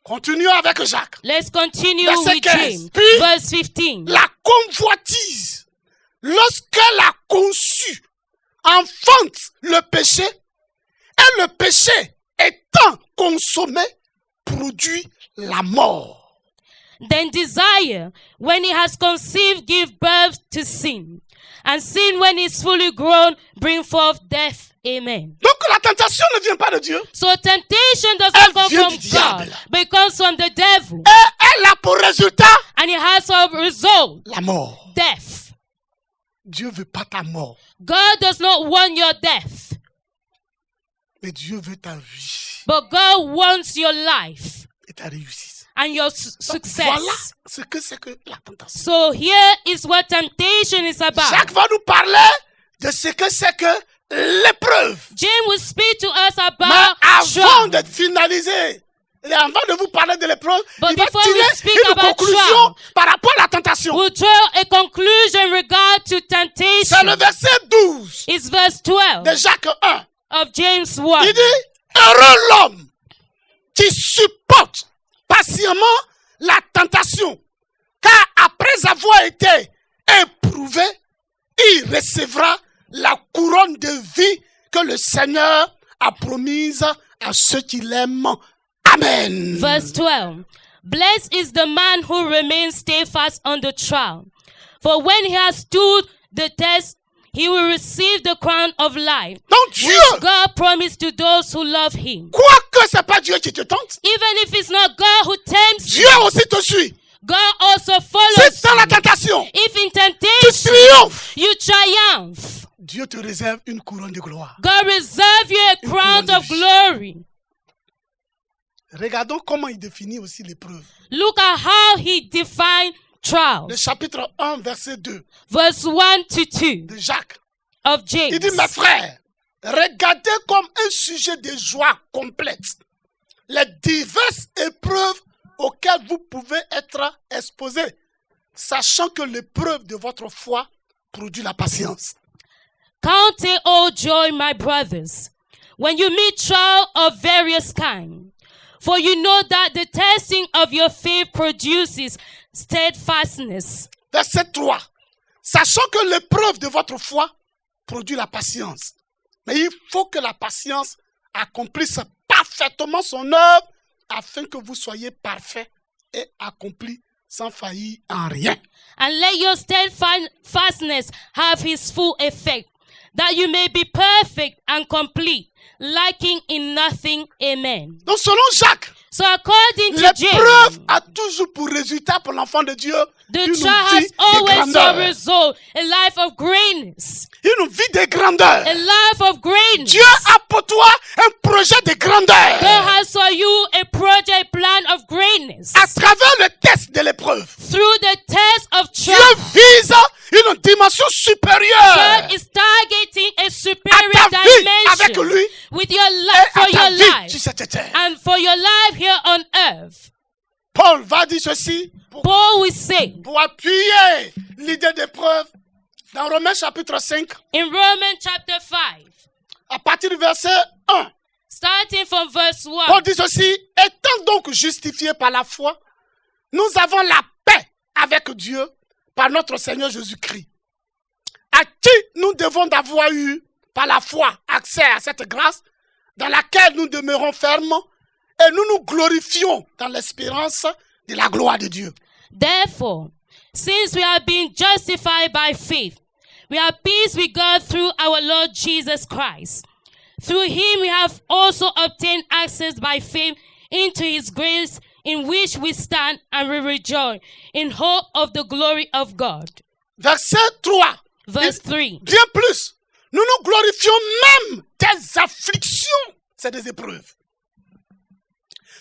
Speaker 1: Continuons avec Jacques.
Speaker 2: Let's continue
Speaker 1: Verset
Speaker 2: with
Speaker 1: 15.
Speaker 2: James.
Speaker 1: Puis,
Speaker 2: Verse 15.
Speaker 1: La convoitise, lorsqu'elle a conçu, enfante le péché, et le péché étant consommé, produit la mort.
Speaker 2: Then desire, when it has conceived, give birth to sin. And sin, when it's fully grown, bring forth death. Amen.
Speaker 1: Donc la tentation ne vient pas de Dieu.
Speaker 2: So temptation does
Speaker 1: Elle
Speaker 2: not come
Speaker 1: vient
Speaker 2: from
Speaker 1: du
Speaker 2: God,
Speaker 1: diable.
Speaker 2: but it comes from the devil.
Speaker 1: Et elle a pour résultat
Speaker 2: And it has a result,
Speaker 1: la mort.
Speaker 2: death.
Speaker 1: Dieu veut pas ta mort,
Speaker 2: God does not want your death,
Speaker 1: mais Dieu veut ta vie
Speaker 2: but God wants your life
Speaker 1: et ta réussite.
Speaker 2: and your
Speaker 1: Donc,
Speaker 2: success.
Speaker 1: voilà ce que c'est que la tentation.
Speaker 2: So here is what temptation is about.
Speaker 1: Jacques va nous parler de ce que c'est que l'épreuve.
Speaker 2: James will speak to us
Speaker 1: Mais
Speaker 2: about
Speaker 1: avant
Speaker 2: trial.
Speaker 1: de finaliser Et avant de vous parler de l'épreuve,
Speaker 2: But
Speaker 1: il va
Speaker 2: before we
Speaker 1: tirer
Speaker 2: speak
Speaker 1: une
Speaker 2: about
Speaker 1: conclusion
Speaker 2: trial,
Speaker 1: par rapport à la tentation.
Speaker 2: we'll draw a conclusion in regard to
Speaker 1: C'est le
Speaker 2: temptation.
Speaker 1: verset 12
Speaker 2: It's verse 12
Speaker 1: de Jacques 1.
Speaker 2: of James 1.
Speaker 1: Il dit, heureux l'homme qui supporte patiemment la tentation, car après avoir été éprouvé, il recevra la couronne de vie que le Seigneur a promise à ceux qui l'aiment. Amen.
Speaker 2: Verse 12. Blessed is the man who remains steadfast under trial. For when he has stood the test, he will receive the crown of life,
Speaker 1: Donc Dieu,
Speaker 2: which God promised to those who love him.
Speaker 1: quoique ce n'est pas Dieu qui te tente,
Speaker 2: Even if it's not God who tempts you,
Speaker 1: Dieu aussi te suit.
Speaker 2: God also
Speaker 1: C'est
Speaker 2: follows
Speaker 1: dans la
Speaker 2: you.
Speaker 1: tentation,
Speaker 2: If in
Speaker 1: tu
Speaker 2: temptation
Speaker 1: triomphes.
Speaker 2: you triumph,
Speaker 1: Dieu te réserve une couronne de gloire.
Speaker 2: God reserve you a crown
Speaker 1: couronne de
Speaker 2: of
Speaker 1: vie.
Speaker 2: glory.
Speaker 1: Regardons comment il définit aussi l'épreuve.
Speaker 2: Look at how he defined
Speaker 1: Le
Speaker 2: trials.
Speaker 1: chapitre 1, verset 2
Speaker 2: Verse 1 to 2
Speaker 1: de Jacques.
Speaker 2: of
Speaker 1: Il dit,
Speaker 2: James.
Speaker 1: mes frères, regardez comme un sujet de joie complète les diverses épreuves auxquelles vous pouvez être exposés, sachant que l'épreuve de votre foi produit la patience.
Speaker 2: Count it all joy, my brothers, when you meet trial of various kinds. For you know that the testing of your faith produces steadfastness.
Speaker 1: Verset 3. Sachant que l'épreuve de votre foi produit la patience. Mais il faut que la patience accomplisse parfaitement son œuvre afin que vous soyez parfaits et accomplis sans faillir en rien.
Speaker 2: And let your steadfastness have his full effect, that you may be perfect and complete, lacking in nothing. Amen.
Speaker 1: Donc selon Jacques,
Speaker 2: So according to
Speaker 1: l'épreuve
Speaker 2: James,
Speaker 1: a toujours pour résultat pour l'enfant de Dieu
Speaker 2: the
Speaker 1: une
Speaker 2: trial
Speaker 1: vie
Speaker 2: has
Speaker 1: de
Speaker 2: always a
Speaker 1: grandeur.
Speaker 2: result, a life of greatness.
Speaker 1: Une vie de grandeur.
Speaker 2: A life of greatness.
Speaker 1: Dieu a pour toi un projet de grandeur.
Speaker 2: God has for you a project plan of greatness.
Speaker 1: À travers le test de l'épreuve,
Speaker 2: Through the test of
Speaker 1: Dieu
Speaker 2: trial,
Speaker 1: vise une dimension supérieure
Speaker 2: God is targeting a
Speaker 1: à
Speaker 2: superior
Speaker 1: ta vie avec
Speaker 2: dimension
Speaker 1: lui
Speaker 2: with your
Speaker 1: et
Speaker 2: life,
Speaker 1: à
Speaker 2: for
Speaker 1: ta
Speaker 2: your
Speaker 1: vie
Speaker 2: life,
Speaker 1: sur cette terre.
Speaker 2: and for your life here on earth.
Speaker 1: Paul va dire ceci
Speaker 2: Paul will say
Speaker 1: pour appuyer l'idée d'épreuve dans Romains chapitre 5
Speaker 2: in Romans chapter 5,
Speaker 1: à partir du verset 1.
Speaker 2: starting from verse 1.
Speaker 1: Paul dit ceci, étant donc justifiés par la foi, nous avons la paix avec Dieu par notre Seigneur Jésus-Christ, à qui nous devons d'avoir eu par la foi accès à cette grâce dans laquelle nous demeurons fermes et nous nous glorifions dans l'espérance de la gloire de Dieu.
Speaker 2: Therefore, since we have been justified by faith, we have peace with God through our Lord Jesus Christ. Through him we have also obtained access by faith into his grace, in which we stand and we rejoice in hope of the glory of God.
Speaker 1: Verset 3.
Speaker 2: Verse 3.
Speaker 1: Bien plus, nous nous glorifions même des afflictions, c'est des épreuves.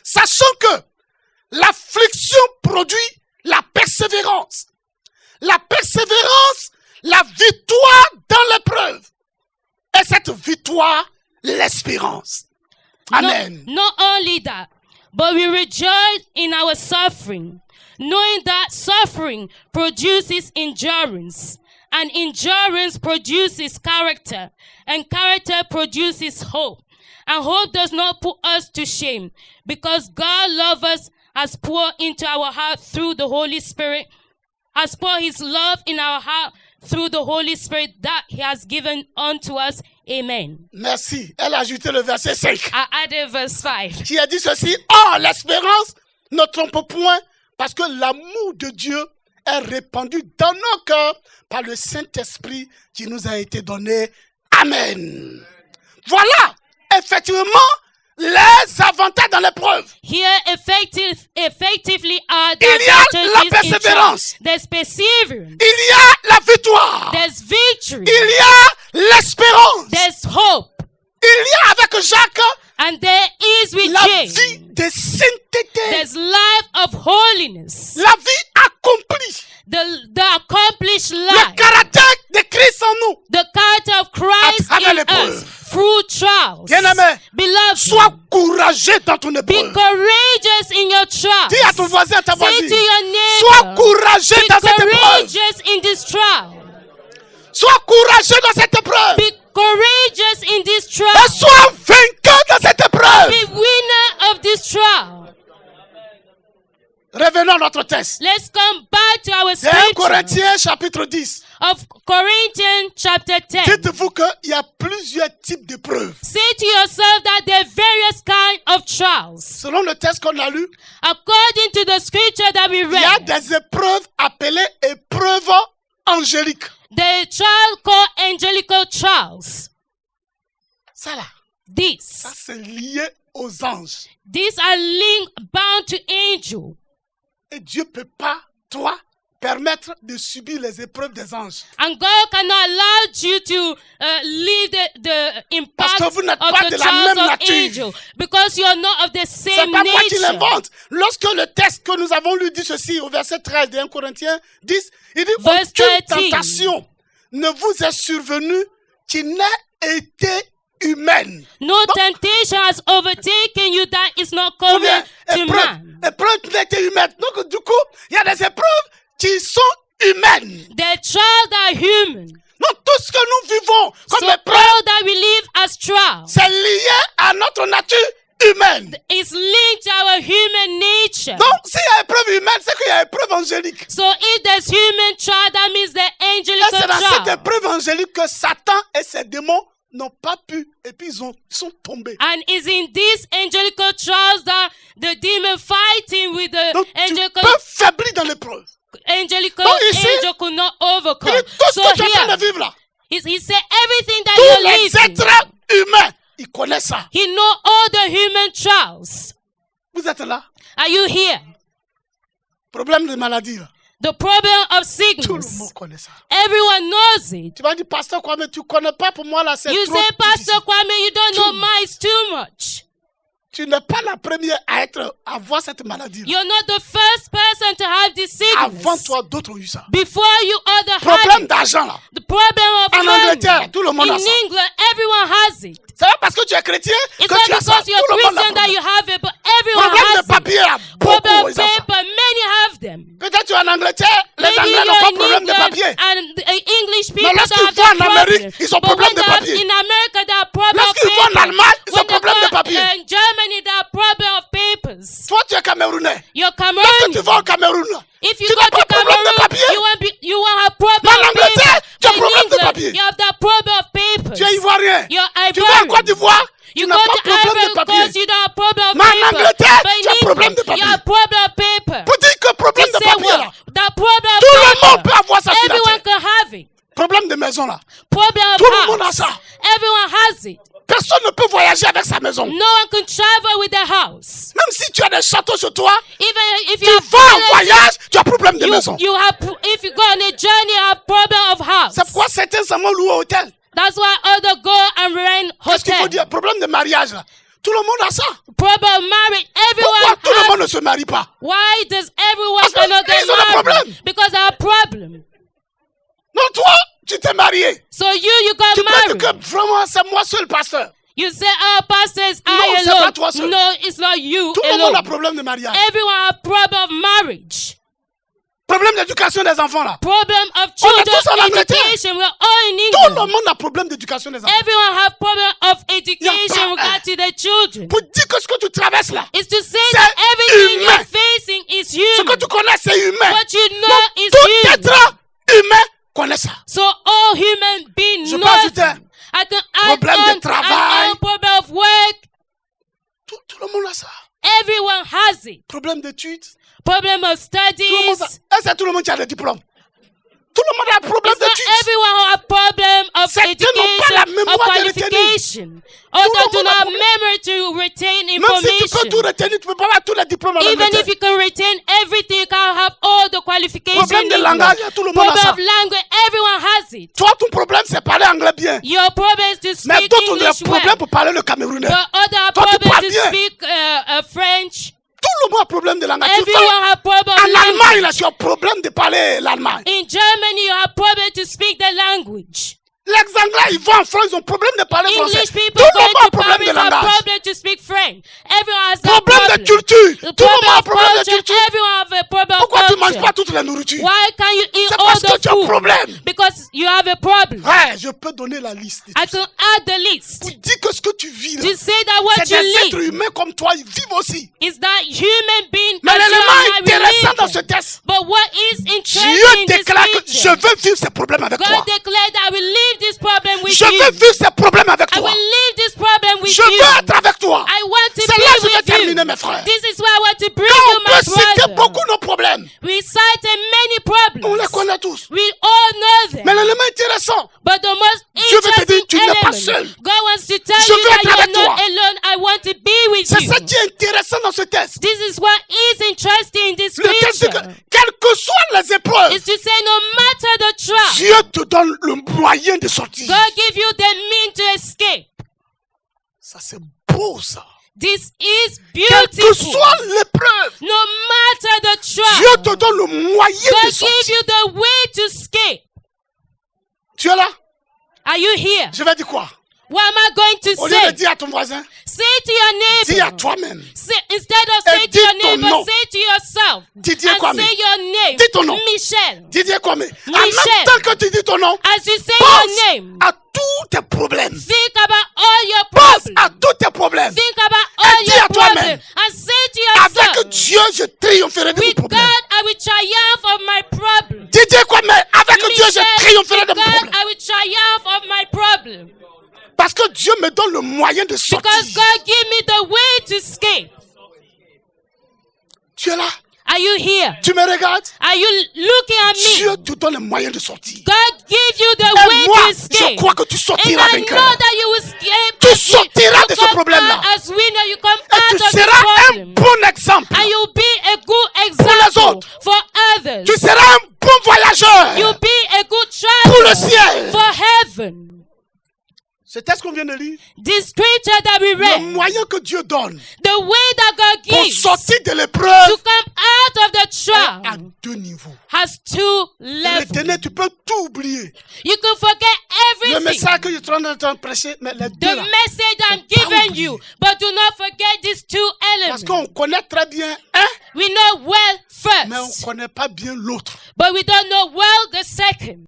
Speaker 1: Sachant que l'affliction produit la persévérance. La persévérance, la victoire dans l'épreuve. Et cette victoire, l'espérance. Amen.
Speaker 2: Not only that, but we rejoice in our suffering, knowing that suffering produces endurance, and endurance produces character, and character produces hope. And hope does not put us to shame, because God loves us, has poured into our heart through the Holy Spirit, has poured his love in our heart through the Holy Spirit that he has given unto us. Amen.
Speaker 1: Merci. Elle a ajouté le verset 5.
Speaker 2: I added verse 5.
Speaker 1: Qui a dit ceci, oh, l'espérance ne trompe point, parce que l'amour de Dieu est répandu dans nos cœurs par le Saint-Esprit qui nous a été donné. Amen. Voilà, effectivement, les avantages dans l'épreuve.
Speaker 2: Here effectively are the
Speaker 1: Il y a la
Speaker 2: advantages in
Speaker 1: persévérance.
Speaker 2: trial. There's perseverance.
Speaker 1: Il y a la victoire.
Speaker 2: There's victory.
Speaker 1: Il y a l'espérance.
Speaker 2: There's hope.
Speaker 1: Il y a avec Jacques
Speaker 2: And there is with
Speaker 1: la
Speaker 2: James.
Speaker 1: vie de sainteté.
Speaker 2: There's life of holiness.
Speaker 1: La vie accomplie.
Speaker 2: The accomplished
Speaker 1: Le
Speaker 2: life.
Speaker 1: caractère de Christ en nous.
Speaker 2: The character of Christ
Speaker 1: À travers
Speaker 2: in
Speaker 1: l'épreuve.
Speaker 2: us through trials.
Speaker 1: Bien-aimé,
Speaker 2: Beloved,
Speaker 1: sois courageux dans ton
Speaker 2: be
Speaker 1: épreuve.
Speaker 2: in your trials.
Speaker 1: Dis à ton voisin, à ta
Speaker 2: Say
Speaker 1: voisine,
Speaker 2: to your
Speaker 1: sois
Speaker 2: neighbor,
Speaker 1: courageux
Speaker 2: be
Speaker 1: dans cette épreuve.
Speaker 2: courageous in this trial.
Speaker 1: Sois courageux dans cette épreuve.
Speaker 2: Be courageous in this
Speaker 1: Et
Speaker 2: trial.
Speaker 1: sois vainqueur dans cette épreuve.
Speaker 2: Be winner of this trial.
Speaker 1: Revenons à notre texte.
Speaker 2: Let's come back to our
Speaker 1: 1
Speaker 2: scripture
Speaker 1: Corinthiens chapitre 10.
Speaker 2: of Corinthians chapter 10.
Speaker 1: Dites-vous qu'il y a plusieurs types d'épreuves.
Speaker 2: Say to yourself that there are various kinds of trials.
Speaker 1: Selon le texte qu'on a lu,
Speaker 2: According to the scripture that we
Speaker 1: il y a
Speaker 2: read,
Speaker 1: des épreuves appelées épreuves angéliques.
Speaker 2: the trial called angelical trials.
Speaker 1: Ça là, ça
Speaker 2: These
Speaker 1: c'est lié aux anges.
Speaker 2: are linked bound to angel.
Speaker 1: Et Dieu ne peut pas, toi, permettre de subir les épreuves des anges.
Speaker 2: And God cannot allow you to leave the impact
Speaker 1: Parce que
Speaker 2: of
Speaker 1: vous n'êtes pas
Speaker 2: the
Speaker 1: de la
Speaker 2: trials
Speaker 1: même
Speaker 2: of
Speaker 1: nature.
Speaker 2: angel. Because you are not of the
Speaker 1: C'est
Speaker 2: same
Speaker 1: pas moi qui
Speaker 2: nature.
Speaker 1: l'invente. Lorsque le texte que nous avons lu dit ceci au verset 13 de 1 Corinthiens 10, il dit
Speaker 2: Verse
Speaker 1: aucune
Speaker 2: 13.
Speaker 1: tentation ne vous est survenue qui n'ait été humaine.
Speaker 2: No temptation has overtaken you that is not
Speaker 1: Ou
Speaker 2: common
Speaker 1: bien
Speaker 2: to man.
Speaker 1: épreuve qui n'a été humaine. Donc du coup, il y a des épreuves qui sont humaines.
Speaker 2: The trials that are human.
Speaker 1: Donc tout ce que nous vivons
Speaker 2: So
Speaker 1: comme épreuve,
Speaker 2: all that we live as trials
Speaker 1: c'est lié à notre nature humaine.
Speaker 2: is linked to our human nature.
Speaker 1: Donc s'il y a épreuve humaine, c'est qu'il y a épreuve angélique.
Speaker 2: So if there's human trial, that means the
Speaker 1: Et
Speaker 2: angelical
Speaker 1: c'est dans cette
Speaker 2: trial.
Speaker 1: épreuve angélique que Satan et ses démons n'ont pas pu, et puis ils sont tombés.
Speaker 2: And it's in these angelical trials that the demon fighting with the
Speaker 1: Donc tu
Speaker 2: angelical
Speaker 1: peux faiblir dans l'épreuve. Donc, ici,
Speaker 2: angel could not overcome.
Speaker 1: Il dit, tout ce
Speaker 2: So
Speaker 1: que tu es en train
Speaker 2: here,
Speaker 1: de vivre là,
Speaker 2: he said everything that
Speaker 1: tous
Speaker 2: you're
Speaker 1: les
Speaker 2: living,
Speaker 1: êtres humains, ils connaissent ça.
Speaker 2: he know all the human trials.
Speaker 1: Vous êtes là.
Speaker 2: Are you here?
Speaker 1: Problème de maladie là.
Speaker 2: The problem of
Speaker 1: Tout le
Speaker 2: sickness.
Speaker 1: monde connaît ça.
Speaker 2: Everyone knows it.
Speaker 1: Tu vas dire, pasteur Kwame, tu connais pas pour moi là, c'est
Speaker 2: You
Speaker 1: trop
Speaker 2: say,
Speaker 1: difficile.
Speaker 2: Pastor Kwame, you don't
Speaker 1: Too
Speaker 2: know mine, it's too much.
Speaker 1: Tu n'es pas la première à avoir cette maladie là.
Speaker 2: You're not the first person to have this
Speaker 1: Avant
Speaker 2: sickness.
Speaker 1: toi, d'autres ont eu ça.
Speaker 2: Before you other had
Speaker 1: Problème
Speaker 2: it.
Speaker 1: d'argent là.
Speaker 2: The problem of
Speaker 1: En
Speaker 2: money.
Speaker 1: Angleterre, tout le monde a
Speaker 2: In
Speaker 1: ça.
Speaker 2: England, everyone has it.
Speaker 1: C'est pas parce que tu es chrétien
Speaker 2: It's
Speaker 1: que
Speaker 2: not
Speaker 1: tu as ça.
Speaker 2: because
Speaker 1: Tout
Speaker 2: you're
Speaker 1: le monde a
Speaker 2: Christian that you
Speaker 1: problème.
Speaker 2: have it, but everyone
Speaker 1: Problème de
Speaker 2: has it.
Speaker 1: papier là.
Speaker 2: Problem
Speaker 1: Beaucoup
Speaker 2: of
Speaker 1: ils ont ça.
Speaker 2: paper, many have them.
Speaker 1: Peut-être tu es en Angleterre, les
Speaker 2: Maybe
Speaker 1: Anglais
Speaker 2: you're
Speaker 1: n'ont pas
Speaker 2: in
Speaker 1: de problème de
Speaker 2: England
Speaker 1: papier.
Speaker 2: and the English people don't
Speaker 1: lorsqu'ils
Speaker 2: have
Speaker 1: vont
Speaker 2: that
Speaker 1: en
Speaker 2: problem.
Speaker 1: Amérique, ils ont
Speaker 2: But
Speaker 1: problème
Speaker 2: when
Speaker 1: de
Speaker 2: they have,
Speaker 1: papier.
Speaker 2: in America, they have problem of
Speaker 1: Lorsqu'ils vont en
Speaker 2: papers.
Speaker 1: Allemagne, ils ont
Speaker 2: When they
Speaker 1: problème de
Speaker 2: go
Speaker 1: papier.
Speaker 2: in Germany, they have problem of papers.
Speaker 1: Toi, tu es Camerounais.
Speaker 2: You're
Speaker 1: Lorsque tu
Speaker 2: Cameroonian.
Speaker 1: vas au Cameroun, là,
Speaker 2: If you
Speaker 1: tu
Speaker 2: go
Speaker 1: n'as
Speaker 2: to
Speaker 1: pas de problème de
Speaker 2: Cameroon,
Speaker 1: papier.
Speaker 2: you won't have problem
Speaker 1: Mais en
Speaker 2: of
Speaker 1: Angleterre,
Speaker 2: papers.
Speaker 1: tu as
Speaker 2: In
Speaker 1: problème de
Speaker 2: England,
Speaker 1: papier.
Speaker 2: you have that problem of papers.
Speaker 1: tu es Ivoirien.
Speaker 2: You're
Speaker 1: Tu vas en
Speaker 2: Ivorian.
Speaker 1: Côte d'Ivoire, tu
Speaker 2: You
Speaker 1: n'as
Speaker 2: go
Speaker 1: pas de
Speaker 2: to
Speaker 1: problème de
Speaker 2: Ivory
Speaker 1: papier.
Speaker 2: Coast, you don't have problem of
Speaker 1: Mais en
Speaker 2: paper.
Speaker 1: Angleterre,
Speaker 2: But
Speaker 1: tu as
Speaker 2: in
Speaker 1: problème de
Speaker 2: England, you
Speaker 1: papier.
Speaker 2: have problem of paper.
Speaker 1: Pour dire que problème
Speaker 2: To
Speaker 1: de
Speaker 2: say
Speaker 1: papier, là,
Speaker 2: what? That problem of
Speaker 1: tout le monde peut
Speaker 2: paper.
Speaker 1: avoir ça sur la
Speaker 2: Everyone
Speaker 1: terre.
Speaker 2: can have it.
Speaker 1: Problème de maison, là.
Speaker 2: Problem of
Speaker 1: Tout le monde a
Speaker 2: house.
Speaker 1: ça.
Speaker 2: Everyone has it.
Speaker 1: Personne ne peut voyager avec sa maison.
Speaker 2: No one can travel with their house.
Speaker 1: Même si tu as des châteaux sur toi,
Speaker 2: Even if
Speaker 1: tu
Speaker 2: you have
Speaker 1: vas en
Speaker 2: palaces,
Speaker 1: voyage, tu as problème de maison.
Speaker 2: you have, if you go on a journey, you have problem of house.
Speaker 1: C'est pourquoi certains s'en vont louer au hôtel.
Speaker 2: That's why others go and rent
Speaker 1: Qu'est-ce qu'il faut
Speaker 2: hotel.
Speaker 1: dire? Problème de mariage, là. Tout le monde a ça.
Speaker 2: Problem of marriage.
Speaker 1: Pourquoi
Speaker 2: Everyone
Speaker 1: tout le
Speaker 2: has.
Speaker 1: monde ne se marie pas?
Speaker 2: Why does everyone
Speaker 1: Parce que
Speaker 2: cannot get
Speaker 1: ils ont des
Speaker 2: married?
Speaker 1: problèmes.
Speaker 2: Because they have problem.
Speaker 1: Non, toi, tu t'es marié.
Speaker 2: So you got
Speaker 1: Tu peux dire
Speaker 2: married.
Speaker 1: que vraiment, c'est moi seul pasteur.
Speaker 2: You say, oh, pastors,
Speaker 1: Non,
Speaker 2: I
Speaker 1: c'est pas
Speaker 2: alone.
Speaker 1: toi seul.
Speaker 2: No, it's not you
Speaker 1: Tout le monde a
Speaker 2: alone.
Speaker 1: problème de mariage.
Speaker 2: Everyone have problem of marriage.
Speaker 1: Problème d'éducation des enfants, là.
Speaker 2: Problem of
Speaker 1: On est
Speaker 2: children
Speaker 1: tous en Angleterre.
Speaker 2: education. We're all in
Speaker 1: Tout le
Speaker 2: England.
Speaker 1: monde a problème d'éducation des enfants.
Speaker 2: Everyone have problem of
Speaker 1: Yeah,
Speaker 2: education regard to their children.
Speaker 1: Pour dire que ce que tu traverses là,
Speaker 2: It's to say
Speaker 1: c'est
Speaker 2: that everything
Speaker 1: humain.
Speaker 2: you're facing is
Speaker 1: ce que
Speaker 2: human.
Speaker 1: tu connais, c'est humain.
Speaker 2: What you know
Speaker 1: Donc,
Speaker 2: is
Speaker 1: tout
Speaker 2: human.
Speaker 1: être humain connaît ça.
Speaker 2: So all human beings
Speaker 1: Je
Speaker 2: know
Speaker 1: peux ajouter
Speaker 2: them. I can add
Speaker 1: problème de travail.
Speaker 2: on problem of work.
Speaker 1: Tout le monde a ça.
Speaker 2: Everyone has it.
Speaker 1: Problème d'études.
Speaker 2: Problem of
Speaker 1: Tout le monde
Speaker 2: studies.
Speaker 1: a... Et c'est tout le monde qui a des diplômes. Tout le monde a un problème
Speaker 2: It's not
Speaker 1: d'études.
Speaker 2: everyone who have problem of
Speaker 1: Certains n'ont pas la
Speaker 2: education
Speaker 1: mémoire
Speaker 2: or
Speaker 1: de retenir.
Speaker 2: qualification.
Speaker 1: le
Speaker 2: Others do
Speaker 1: monde a
Speaker 2: not have
Speaker 1: problème.
Speaker 2: memory to retain
Speaker 1: Même si tu peux
Speaker 2: information.
Speaker 1: tout retenir, tu peux pas avoir tous les diplômes en
Speaker 2: Even
Speaker 1: Angleterre.
Speaker 2: if you can retain everything, you can't have all the qualifications.
Speaker 1: Problème de
Speaker 2: in
Speaker 1: langage,
Speaker 2: England.
Speaker 1: tout le monde a
Speaker 2: Problem
Speaker 1: ça.
Speaker 2: of language, everyone has it.
Speaker 1: Toi, ton problème, c'est parler anglais bien.
Speaker 2: Your problem is to
Speaker 1: Mais
Speaker 2: speak
Speaker 1: d'autres ont des
Speaker 2: English
Speaker 1: problèmes
Speaker 2: well.
Speaker 1: pour parler le camerounais.
Speaker 2: But other
Speaker 1: Toi, tu
Speaker 2: problem
Speaker 1: parles
Speaker 2: to
Speaker 1: bien.
Speaker 2: speak French.
Speaker 1: Tout le monde a problème de langage. Tu
Speaker 2: Everyone
Speaker 1: vas
Speaker 2: have problem.
Speaker 1: en
Speaker 2: language.
Speaker 1: Allemagne, là, tu as problème de parler l'allemand.
Speaker 2: In Germany, you have problem to speak the language.
Speaker 1: Les Anglais, ils vont en France, ils ont problème de parler français.
Speaker 2: English
Speaker 1: Tout
Speaker 2: people
Speaker 1: le
Speaker 2: going
Speaker 1: monde a
Speaker 2: to
Speaker 1: problème
Speaker 2: Paris
Speaker 1: de
Speaker 2: have
Speaker 1: langage.
Speaker 2: problem to speak French. Everyone has that
Speaker 1: Problème de
Speaker 2: problem.
Speaker 1: culture.
Speaker 2: The
Speaker 1: Tout le monde a
Speaker 2: problem
Speaker 1: problème
Speaker 2: of
Speaker 1: de
Speaker 2: culture.
Speaker 1: culture.
Speaker 2: Everyone have a problem of
Speaker 1: Pourquoi tu ne manges pas
Speaker 2: culture.
Speaker 1: toute la nourriture?
Speaker 2: Why can't you eat
Speaker 1: C'est
Speaker 2: all
Speaker 1: parce que
Speaker 2: the
Speaker 1: tu as un
Speaker 2: food?
Speaker 1: problème.
Speaker 2: Because you have a problem.
Speaker 1: Ouais, je peux donner la liste.
Speaker 2: I can add the list
Speaker 1: Pour dire que ce que tu vis là,
Speaker 2: to say that what
Speaker 1: c'est
Speaker 2: you
Speaker 1: des êtres
Speaker 2: live
Speaker 1: humains comme toi, ils vivent aussi.
Speaker 2: is that human being
Speaker 1: Mais
Speaker 2: as you
Speaker 1: l'élément
Speaker 2: and I
Speaker 1: intéressant dans ce
Speaker 2: live.
Speaker 1: texte,
Speaker 2: But what is
Speaker 1: Dieu
Speaker 2: interesting in this
Speaker 1: déclare que je
Speaker 2: scripture,
Speaker 1: veux vivre ces problèmes avec
Speaker 2: God
Speaker 1: toi.
Speaker 2: declared that I will leave this problem with
Speaker 1: Je
Speaker 2: you.
Speaker 1: veux vivre ces problèmes avec
Speaker 2: I
Speaker 1: toi.
Speaker 2: will leave this problem with
Speaker 1: Je
Speaker 2: you.
Speaker 1: veux être avec toi.
Speaker 2: I want to
Speaker 1: C'est
Speaker 2: be
Speaker 1: là que je vais
Speaker 2: with
Speaker 1: terminer,
Speaker 2: you.
Speaker 1: mes frères.
Speaker 2: This is why I want to bring
Speaker 1: Quand
Speaker 2: you,
Speaker 1: on
Speaker 2: my
Speaker 1: peut citer
Speaker 2: brother.
Speaker 1: beaucoup nos problèmes,
Speaker 2: We cited many
Speaker 1: on les
Speaker 2: problems.
Speaker 1: connaît tous.
Speaker 2: We all know them.
Speaker 1: Mais l'élément intéressant,
Speaker 2: But the most
Speaker 1: Dieu veut te dire,
Speaker 2: interesting
Speaker 1: tu n'es pas seul.
Speaker 2: element, God wants to tell
Speaker 1: Je
Speaker 2: you
Speaker 1: veux
Speaker 2: that
Speaker 1: être
Speaker 2: you are
Speaker 1: avec
Speaker 2: not
Speaker 1: toi.
Speaker 2: alone. I want to be with
Speaker 1: c'est
Speaker 2: you.
Speaker 1: ça qui est intéressant dans ce texte.
Speaker 2: This is what is interesting in this
Speaker 1: Le texte dit que,
Speaker 2: scripture.
Speaker 1: quelles que soient les épreuves,
Speaker 2: Is to say no matter the trial,
Speaker 1: Dieu te donne le moyen de sortir.
Speaker 2: God give you the mean to escape.
Speaker 1: Ça, c'est beau, ça.
Speaker 2: This is
Speaker 1: Quelle que
Speaker 2: beautiful.
Speaker 1: soit l'épreuve,
Speaker 2: No matter the
Speaker 1: Dieu
Speaker 2: trial,
Speaker 1: te donne le moyen
Speaker 2: God
Speaker 1: de
Speaker 2: give
Speaker 1: sortir.
Speaker 2: you the way to escape.
Speaker 1: Tu es là?
Speaker 2: Are you here?
Speaker 1: Je vais dire quoi?
Speaker 2: What am I going to
Speaker 1: Au lieu de
Speaker 2: say?
Speaker 1: dire à ton voisin,
Speaker 2: Say to your
Speaker 1: dis à
Speaker 2: neighbor.
Speaker 1: toi-même.
Speaker 2: Instead of
Speaker 1: Et
Speaker 2: saying to
Speaker 1: dis
Speaker 2: your
Speaker 1: ton
Speaker 2: neighbor,
Speaker 1: nom.
Speaker 2: say to yourself.
Speaker 1: Didier
Speaker 2: And
Speaker 1: Kwame.
Speaker 2: say your name.
Speaker 1: Dis ton nom.
Speaker 2: Michel.
Speaker 1: Didier Kwame. En
Speaker 2: Michel.
Speaker 1: même temps que tu dis ton nom,
Speaker 2: As you say
Speaker 1: pense
Speaker 2: your name,
Speaker 1: à tous tes problèmes.
Speaker 2: think about all your
Speaker 1: Pense
Speaker 2: problems.
Speaker 1: à tous tes problèmes.
Speaker 2: Think about all
Speaker 1: dis à
Speaker 2: your
Speaker 1: toi-même.
Speaker 2: problems. And say to yourself,
Speaker 1: Avec Dieu, je triompherai de mes
Speaker 2: with God,
Speaker 1: problèmes.
Speaker 2: I will triumph of my problem.
Speaker 1: Didier Kwame, avec Dieu, je
Speaker 2: Michel,
Speaker 1: triompherai
Speaker 2: with
Speaker 1: de mes
Speaker 2: God,
Speaker 1: problèmes.
Speaker 2: I will triumph of my problem.
Speaker 1: Parce que Dieu me donne le moyen de sortir.
Speaker 2: Because God give me the way to escape.
Speaker 1: Tu es là?
Speaker 2: Are you here?
Speaker 1: Tu me regardes?
Speaker 2: Are you looking at me?
Speaker 1: Dieu te donne le moyen de sortir.
Speaker 2: God give you the
Speaker 1: Et
Speaker 2: way
Speaker 1: moi,
Speaker 2: to
Speaker 1: je
Speaker 2: escape.
Speaker 1: crois que tu
Speaker 2: And
Speaker 1: sortiras
Speaker 2: I know
Speaker 1: vainqueur.
Speaker 2: that you will escape.
Speaker 1: Tu
Speaker 2: as
Speaker 1: sortiras
Speaker 2: you
Speaker 1: de ce
Speaker 2: come
Speaker 1: problème-là.
Speaker 2: out as winner, you come
Speaker 1: Et
Speaker 2: out
Speaker 1: tu
Speaker 2: of this
Speaker 1: seras un
Speaker 2: problem.
Speaker 1: bon exemple.
Speaker 2: And you'll be a good
Speaker 1: les
Speaker 2: example
Speaker 1: autres.
Speaker 2: for others.
Speaker 1: Tu seras un bon voyageur
Speaker 2: You'll be a good
Speaker 1: pour le
Speaker 2: traveler
Speaker 1: ciel.
Speaker 2: for heaven.
Speaker 1: C'est ce qu'on vient de lire.
Speaker 2: This scripture that we
Speaker 1: Le
Speaker 2: read,
Speaker 1: moyen que Dieu donne
Speaker 2: the way that God
Speaker 1: pour
Speaker 2: gives
Speaker 1: sortir de
Speaker 2: to
Speaker 1: l'épreuve
Speaker 2: come out of the
Speaker 1: est à
Speaker 2: trial
Speaker 1: 2 niveaux.
Speaker 2: has two levels.
Speaker 1: Retenez, tu peux tout oublier.
Speaker 2: You can forget
Speaker 1: Le
Speaker 2: everything.
Speaker 1: message que je suis en train de prêcher, mais les deux
Speaker 2: The
Speaker 1: là.
Speaker 2: message I'm
Speaker 1: Faut pas
Speaker 2: giving
Speaker 1: oublier.
Speaker 2: you, but do not forget these two
Speaker 1: Parce
Speaker 2: elements.
Speaker 1: qu'on connaît très bien un,
Speaker 2: We know well
Speaker 1: mais on ne
Speaker 2: first,
Speaker 1: connaît pas bien l'autre.
Speaker 2: but we don't know well the second.